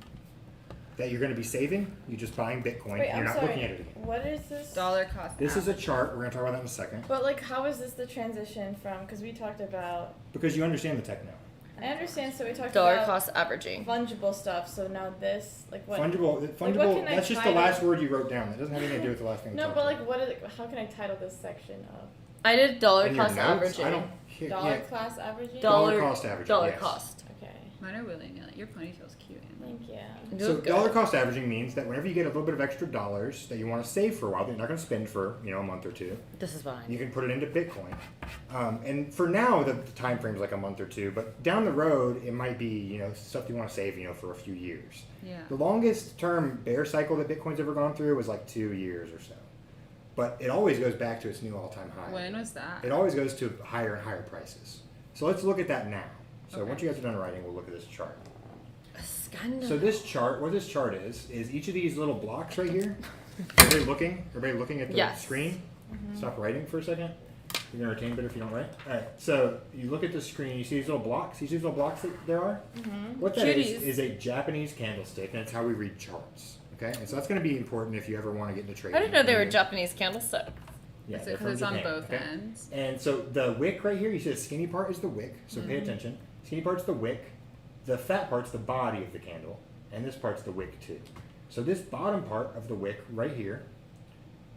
that you're going to be saving, you're just buying Bitcoin, Wait, and you're I'm not sorry. looking at it again. What is this? Dollar cost. This is a average. chart. We're going to talk about that in a second. But like, how is this the transition from? Because we talked about. Because you understand the tech now. I understand. So we talked Dollar about cost averaging. fungible stuff. So now this, like what? Fungible, can I that's just the title? last word you wrote down. That doesn't have anything to do with the last thing. we No, talked but about. like, what is? How can I title this section of I did dollar In your cost notes? averaging. I don't hear, dollar yeah, class averaging? Dollar cost averaging, Dollar yes. cost. Okay. Mine are really nilly. Your ponytail's cute. Anna. Thank you. You So look good. dollar cost averaging means that whenever you get a little bit of extra dollars that you want to save for a while, that you're not going to spend for a month or two, This is fine. you can put it into Bitcoin. And for now, the time frame is like a month or two, but down the road, it might be stuff you want to save for a few years. Yeah. The longest term bear cycle that Bitcoin's ever gone through was like 2 years or so, but it always goes back to its new all-time high. When was that? It always goes to higher and higher prices. So let's look at that now. So Okay. once you guys are done writing, we'll look at this chart. Scandal. So this chart, what this chart is each of these little blocks right here. Everybody looking at the Yes. screen? Stop writing for a second. You're gonna retain better if you don't write. All right. So you look at the screen. You see these little blocks. You see these little blocks that there are. What that Cuties. is a Japanese candlestick, and it's how we read charts. Okay, and so that's going to be important if you ever want to get into trading. I didn't know they were Yeah. Japanese candlestick. Yeah, Is they're it from because it's on Japan, both okay? ends? And so the wick right here, you see the skinny part is the wick, so pay attention. Skinny part's the wick, the fat part's the body of the candle, and this part's the wick too. So this bottom part of the wick right here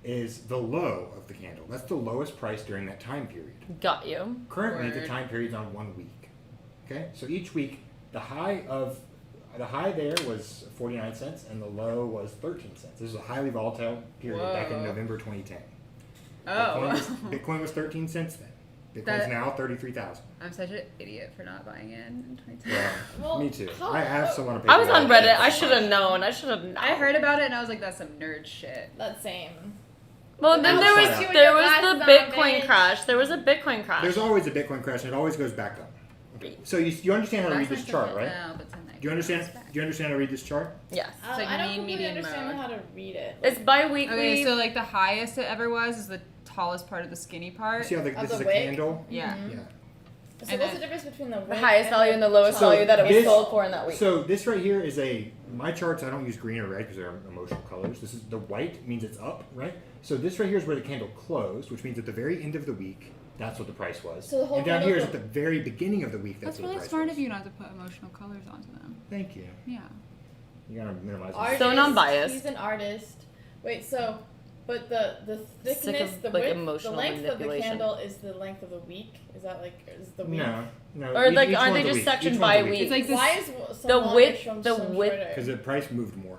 is the low of the candle. That's the lowest price during that time period. Got you. Currently, the Word. time period's on 1 week. Okay, so each week, the high there was 49 cents, and the low was 13 cents. This is a highly volatile period back in Whoa. November 2010. Oh. Bitcoin was 13 cents then. Bitcoin's That- now 33,000. I'm such an idiot for not buying in 2010. Yeah, Well, me too. how- I have someone. I was on Reddit. I should have known. I should have known. I heard about it and I was like, that's some nerd shit. That same. Well, then I'll there sign was up. there was Glasses the on, Bitcoin bitch. crash. There was a Bitcoin crash. There's always a Bitcoin crash, and it always goes back up. So you understand how to read That's this not chart, something- right? No, but tonight. Do you understand? Do you understand how to read this chart? Yes. It's like I don't mean completely median understand mode. how to read it. It's bi-weekly. Okay, so like the highest it ever was is the tallest part of the skinny You part. see how Of this the is a wick? candle? Yeah. Yeah. So and what's then- the difference between the the wick highest value and the lowest So value that it was this- sold for in that week. So this right here is my charts. I don't use green or red because they're emotional colors. This is the white means it's up, right? So this right here is where the candle closed, which means at the very end of the week, that's what the price was. So the whole and down here is candle's at the very beginning of the week. That's That's what really the price smart was. of you not to put emotional colors onto them. Thank you. Yeah. You gotta minimize. Artist, So non-biased. He's an artist. Wait, so, but the thickness, of, the like, width, emotional the length of the manipulation. candle is the length of the week. Is that is the week? No. Or, like, aren't they just sectioned by week? It's like this, Why is some the longer, width- some the width- shorter? Because the price moved more.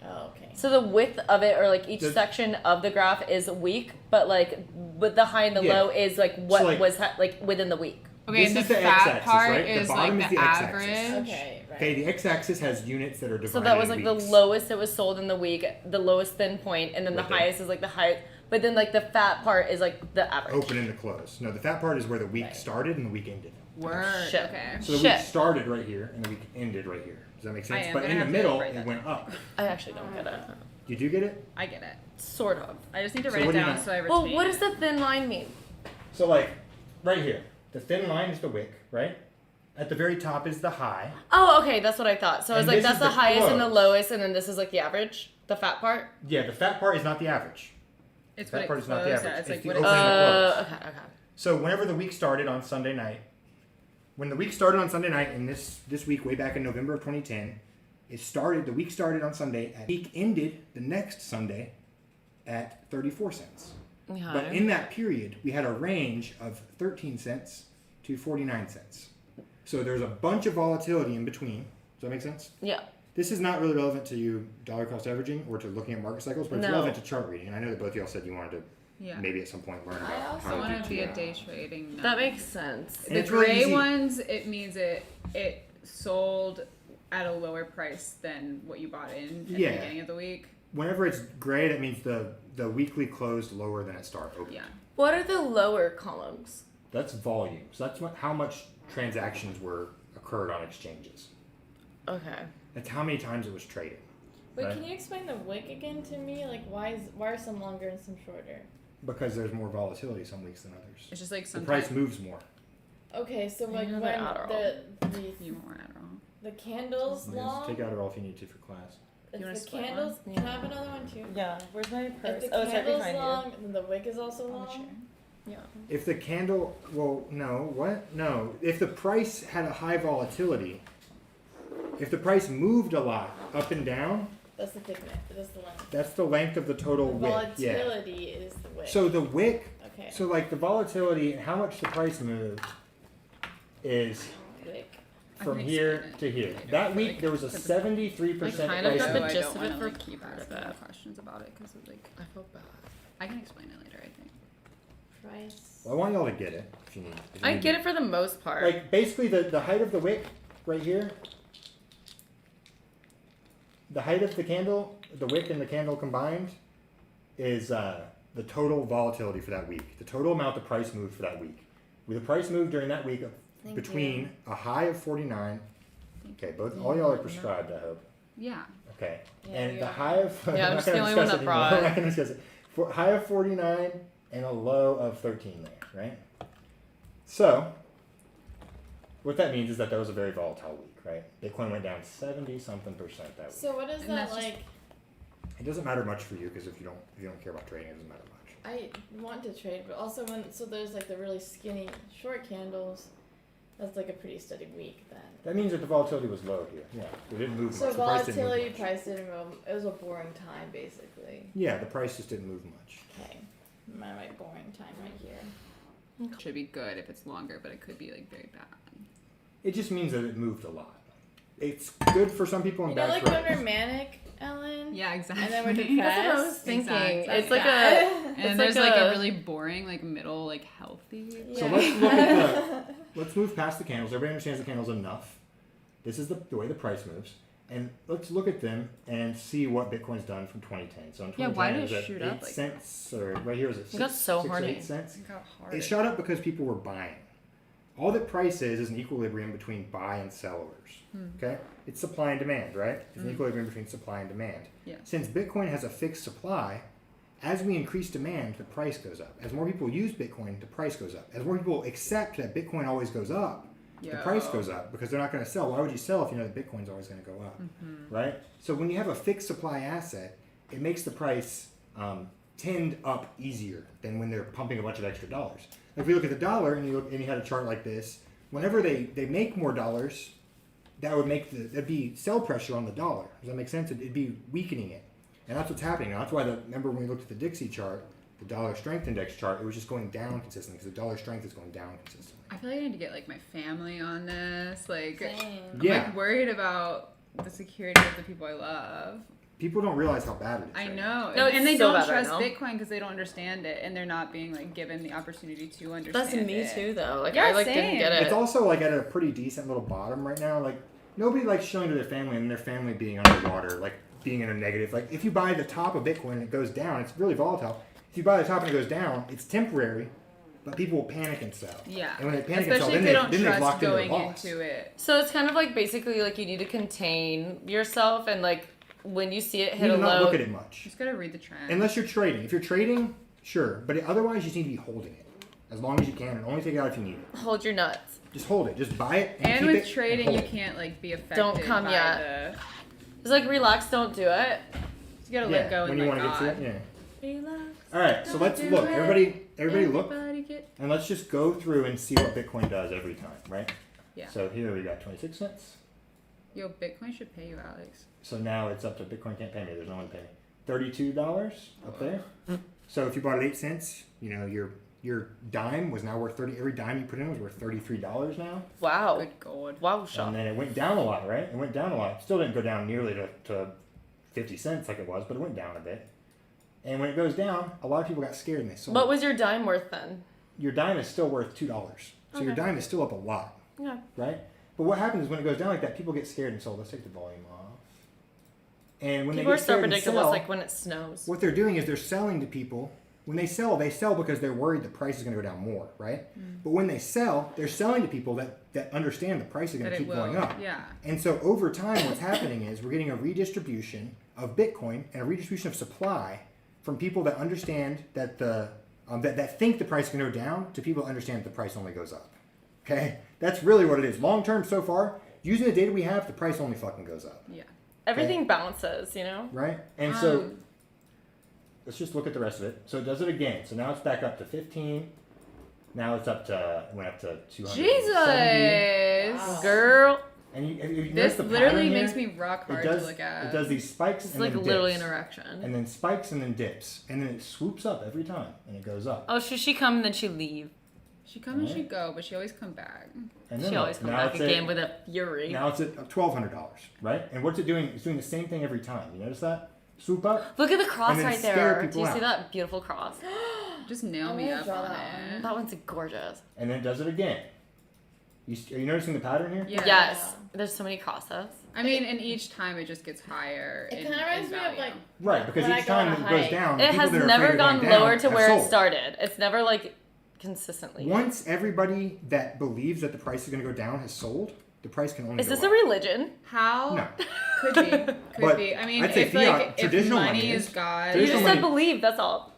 Oh, okay. So the width of it, or like each The- section of the graph, is week, but like with the high and the Yeah. low is like what So, like- was like within the week. okay, This and is the the fat x-axis, part right? The is bottom like is the the x-axis. average. Okay, right. Okay, the x-axis has units that are divided. So that was in like the weeks. lowest it was sold in the week, the lowest thin point, and then the Right there. highest is like the highest. But then like the fat part is like the average. Open and the close. No, the fat part is where the week Right. started and the week ended. Word. Shit. Okay. So the Shit. week started right here and the week ended right here. Does that make sense? am But gonna in the have to middle, write it that went up. I actually don't get it. You do get it? I get it. Sort of. I just need to So write what it do you down know? so I retain Well, what it. does the thin line mean? So like, right here, the thin line is the wick, right? At the very top is the high. Oh, okay, that's what I thought. So I was And like, this that's is the the highest and the close. lowest, and then this is like the average, the fat part. Yeah, the fat part is not the average. It's that what it part is not the closed average. at. It's It's like the what opening and it's. close. Okay. So whenever the week started on Sunday night, when the week started on Sunday night, and this week way back in November of 2010, the week started on Sunday, peak ended the next Sunday at 34 cents. Yeah. But in that period, we had a range of 13 cents to 49 cents. So there's a bunch of volatility in between. Does that make sense? Yeah. this is not really relevant to you dollar cost averaging or to looking at market cycles, but it's No. relevant to chart reading. And I know that both of y'all said you wanted to Yeah. maybe at some point learn I about also how I to want do to be a TR. day trading. That makes sense. And The it's really gray easy. ones, it means it sold at a lower price than what you bought in at Yeah. the beginning of the week. Whenever it's gray, that means the weekly closed lower than it started open. Yeah. What are the lower columns? That's volume. So that's how much transactions occurred on exchanges. Okay. That's how many times it was traded. Wait, Right. can you explain the wick again to me? Like, why are some longer and some shorter? Because there's more volatility some weeks than others. It's just like The sometimes price moves more. Okay, so like Yeah, when the Adderall. you want Adderall. the candles Yes, long, take Adderall if you need to for class. You wanna if the split candles. one? Can I have another one too? Yeah. Where's my If purse? the Oh, it's right candle's behind long, then the wick is also On the long. chair. you. Yeah. If the candle, well, no, what? No. If the price had a high volatility, if the price moved a lot up and down, That's the thickness. That's the length. that's the length of the total The wick. Yeah. volatility is the wick. So the wick, okay. so like the volatility and how much the price moved is Wick. I from can here explain it to here. later, That but, week like, there was a for the- 73% I kind of price got move. the I gist don't of it wanna, for like, keep part of asking it. more questions about it because like I feel bad. I can explain it later. I think. Price. Well, I want y'all to get it if you need. If you I need get it for the most part. Like basically the height of the wick right here, the height of the candle, the wick and the candle combined is the total volatility for that week. The total amount the price moved for that week. With the price moved during that week of Thank between a high of 49. Thank Okay, both all y'all are prescribed, I hope. Yeah. Okay. Yeah, And we the are. high of Yeah, we're I'm not just the gonna only one discuss that it anymore. brought. We're not gonna discuss it. High of 49 and a low of 13 there, right? So what that means is that was a very volatile week, right? Bitcoin went down 70-something% that week. So what is And that that's just- like? It doesn't matter much for you because if you don't care about trading, it doesn't matter much. I want to trade, but also there's like the really skinny short candles. That's like a pretty steady week then. That means that the volatility was low here. Yeah, it didn't move So much. The price didn't move volatility much. price didn't move. It was a boring time basically. Yeah, the price just didn't move much. Okay, my boring time right here. Should be good if it's longer, but it could be like very bad. It just means that it moved a lot. It's good for some people and You know, bad like for when others. we're manic, Ellen. Yeah, exactly. And then we're That's what I was depressed. thinking. Exactly. It's like a. And It's there's like like a a- really boring, like middle, like healthy. So Yeah. let's look at let's move past the candles. Everybody understands the candles enough. This is the way the price moves. And let's look at them and see what Bitcoin's done from 2010. So in 2010 Yeah, why did it was it at shoot 8 up like cents, or right here is it It got so 6 or horny. 8 cents. It got hard. It shot up because people were buying. All that price is an equilibrium between buy and sell orders. Okay? It's supply and demand, right? It's an equilibrium between supply and demand. Yeah. Since Bitcoin has a fixed supply, as we increase demand, the price goes up. As more people use Bitcoin, the price goes up. As more people accept that Bitcoin always goes up, the price goes up because they're not going to sell. Why would you sell if you know that Bitcoin's always going to go up, right? So when you have a fixed supply asset, it makes the price tend up easier than when they're pumping a bunch of extra dollars. If we look at the dollar and you had a chart like this, whenever they make more dollars, that would make that'd be sell pressure on the dollar. Does that make sense? It'd be weakening it, and that's what's happening. Now, that's why remember when we looked at the Dixie chart, the dollar strength index chart, it was just going down consistently because the dollar strength is going down consistently. I feel like I need to get like my family on this. Like, Same. I'm Yeah. like worried about the security of the people I love. People don't realize how bad it is. I right know, No, and it's they so don't bad right trust now. Bitcoin because they don't understand it, and they're not being like given the opportunity to understand. That's me it. too, though. Like Yeah, I like same. didn't get it. It's also like at a pretty decent little bottom right now. Like nobody likes showing to their family and their family being underwater, like being in a negative. Like if you buy the top of Bitcoin and it goes down, it's really volatile. If you buy the top and it goes down, it's temporary, but people will panic and sell. Yeah, And when they panic and sell, especially then if they they don't then they've trust locked in their going loss. into it. So it's kind of like basically like you need to contain yourself and like when you see it You hit need a to not low. look at it much. Just gotta read the trend. Unless you're trading. If you're trading, sure. But otherwise, you just need to be holding it as long as you can, and only take it out if you need it. Hold your nuts. Just hold it. Just buy it. And keep with it trading, and you hold it. can't like be affected. Don't come by yet. It's like relax, don't do it. You gotta Yeah, let go when and you let want to God. get to it. Yeah. Relax. All right. So Don't let's do look. it. Everybody look, Everybody get. and let's just go through and see what Bitcoin does every time, right? Yeah. So here we got 26 cents. Yo, Bitcoin should pay you, Alex. So now it's up to Bitcoin can't pay me. There's no one to pay me. $32 up there. So if you bought at 8 cents, you know you're your dime was now worth 30. Every dime you put in was worth $33 now. Wow. Good God. Wow, shock. And then it went down a lot, right? It went down a lot. Still didn't go down nearly to 50 cents like it was, but it went down a bit. And when it goes down, a lot of people got scared and they sold. What was your dime worth then? Your dime is still worth $2. So your Okay. dime is still up a lot, Yeah. right? But what happens is when it goes down like that, people get scared and sold. Let's take the volume off. And when People they are get so scared and predictable. sell, It's like when it snows. what they're doing is they're selling to people. When they sell because they're worried the price is going to go down more, right? But when they sell, they're selling to people that understand the price is going That to it keep will. going up. Yeah. And so over time, what's happening is we're getting a redistribution of Bitcoin and a redistribution of supply from people that understand that that think the price is going to go down to people that understand that the price only goes up. Okay, that's really what it is. Long term, so far, using the data we have, the price only fucking goes up. Yeah. Everything bounces, you know? Right? And so let's just look at the rest of it. So it does it again. So now it's back up to 15. Now it's went up to 270. Jesus. Wow. Girl. And you This notice the literally pattern makes here? me rock It hard does, to look at. it does these spikes It's and like then literally dips. an erection. And then spikes and then dips. And then it swoops up every time. And it goes up. Oh, should she come and then she leave? She come and she go, but she always come back. And She then always look, comes now back it's again at, with a fury. Now it's at $1,200, right? And what's it doing? It's doing the same thing every time. You notice that? Swoop up. Look at the cross And then right scare there. Do people you see out. that beautiful cross? Just nail I'm me gonna up draw on that it. one. That one's gorgeous. And then it does it again. Are you noticing the pattern here? Yeah. Yes. There's so many crosses. I mean, and each time it just gets higher. It in- kind of in reminds me of value. like Right, because when I each go on time a it goes hike. down, the It people has that are never afraid of gone going down lower to have where it sold. started. It's never like consistently. Once everybody that believes that the price is going to go down has sold, the price can only Is go this a up. religion? How? No. Could be. Could But be. I mean, I'd say if fiat, like if traditional money money is is- God. You Traditional just said money- believe, that's all.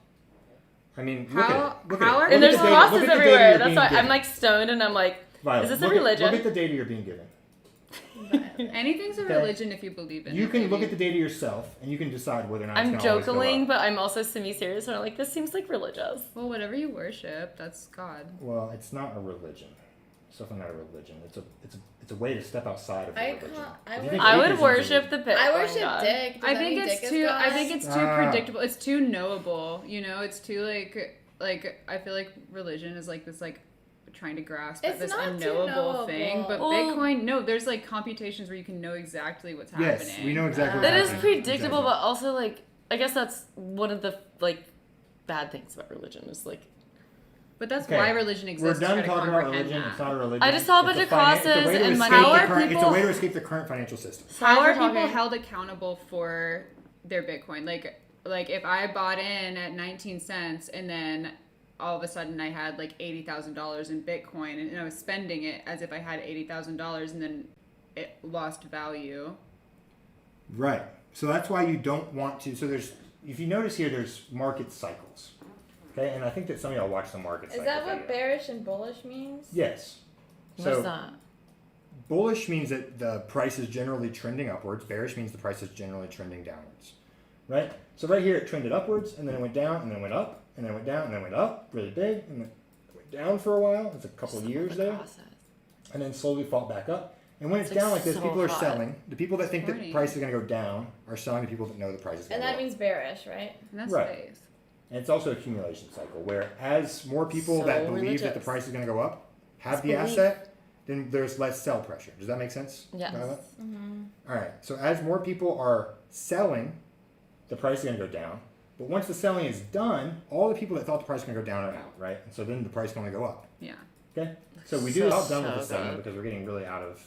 I mean, look How- at it. Look how at are it. And Look there's at the data- crosses look at the data everywhere. you're That's being why I'm given. like stoned and I'm like, Violet, is this a look at- religion? Look at the data you're being given. Anything's a Okay. religion if you believe in You it. can look maybe. at the data yourself, and you can decide whether or not I'm it's going to always joking, go up. but I'm also semi-serious. And I'm like, this seems like religious. Well, whatever you worship, that's God. Well, it's not a religion. It's definitely not a religion. It's a way to step outside of the I religion. can't- I If you would- think I would atheism's a worship the Bitcoin I worship God. Dick. Does I that think mean it's Dick is too. God? I think it's too Ah. predictable. It's too knowable. You know, it's too like. I feel like religion is like this like trying to grasp at It's this not too unknowable thing. knowable. But Well- Bitcoin, no, there's like computations where you can know exactly what's Yes, happening. we know exactly That what's is happening. predictable, Exactly. but also like I guess that's one of the like bad things about religion is like But that's Okay, why religion We're exists. to done try to talking about comprehend religion. that. It's not a religion. I just saw a bunch It's of it's a way crosses to and escape money. How the are current- It's people- a way to escape the current financial system. How Sorry are for people talking. held accountable for their Bitcoin? Like if I bought in at 19 cents and then all of a sudden I had like $80,000 in Bitcoin and I was spending it as if I had $80,000 and then it lost value. Right. So that's why you don't want to. So if you notice here, there's market cycles. Okay, and I think that some of y'all watch the market Is cycle that what video. bearish and bullish means? Yes. what's So that? bullish means that the price is generally trending upwards. Bearish means the price is generally trending downwards. Right? So right here it trended upwards and then it went down and then it went up and then it went down and then it went up really big and then it went down for a while. It's a couple of years The there. crosses. And then slowly fought back up. And when it's It's like down like this, so people are hot. selling. The people that think that the Horny. price is going to go down are selling to people that know the price is going And to go that up. means bearish, right? And that's Right. safe. And it's also an accumulation cycle where as more people So that believe that the religious. price is going to go up have It's the belief. asset, then there's less sell pressure. Does that make sense? Yes. Violet? Mm-hmm. All right. So as more people are selling, the price is going to go down. But once the selling is done, all the people that thought the price was going to go down are out, right? And so then the price can only go up. Yeah. Okay. So we do So, help done with so this segment good. because we're getting really out of.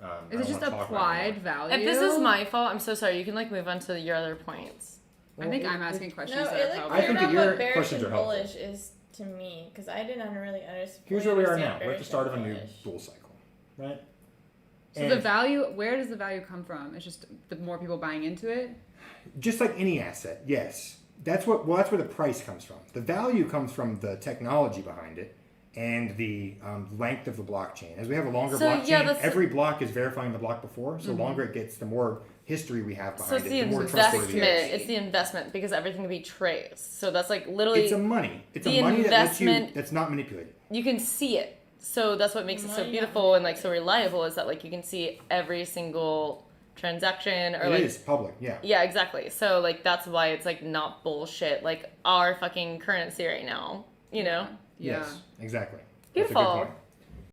I Is don't it just wanna talk about it applied anymore. value? If this is my fault, I'm so sorry. You can like move on to your other points. I think I'm asking questions No, that it are like probably. I think figured that out your what bearish questions and are helpful. bullish is to me because I didn't really understand. Here's where we are now. understand We're at the start of a new bearish and bull cycle, right? So And the value, where does the value come from? It's just the more people buying into it. just like any asset, yes. That's where the price comes from. The value comes from the technology behind it and the length of the blockchain. As we have a longer So, blockchain, yeah, that's- every block is verifying the block before. So the longer it gets, the more history we have So behind it's it, the the more trustworthy investment. it is. It's the investment because everything can be traced. So that's like literally It's a money. It's the a money that lets you, investment- that's not manipulated. you can see it. So that's what makes it so Money beautiful and like so reliable is that like you can see every single transaction or It like is public, yeah. yeah, exactly. So like that's why it's like not bullshit like our fucking currency right now, you know? Yeah. Yes, exactly. Beautiful. That's a good point.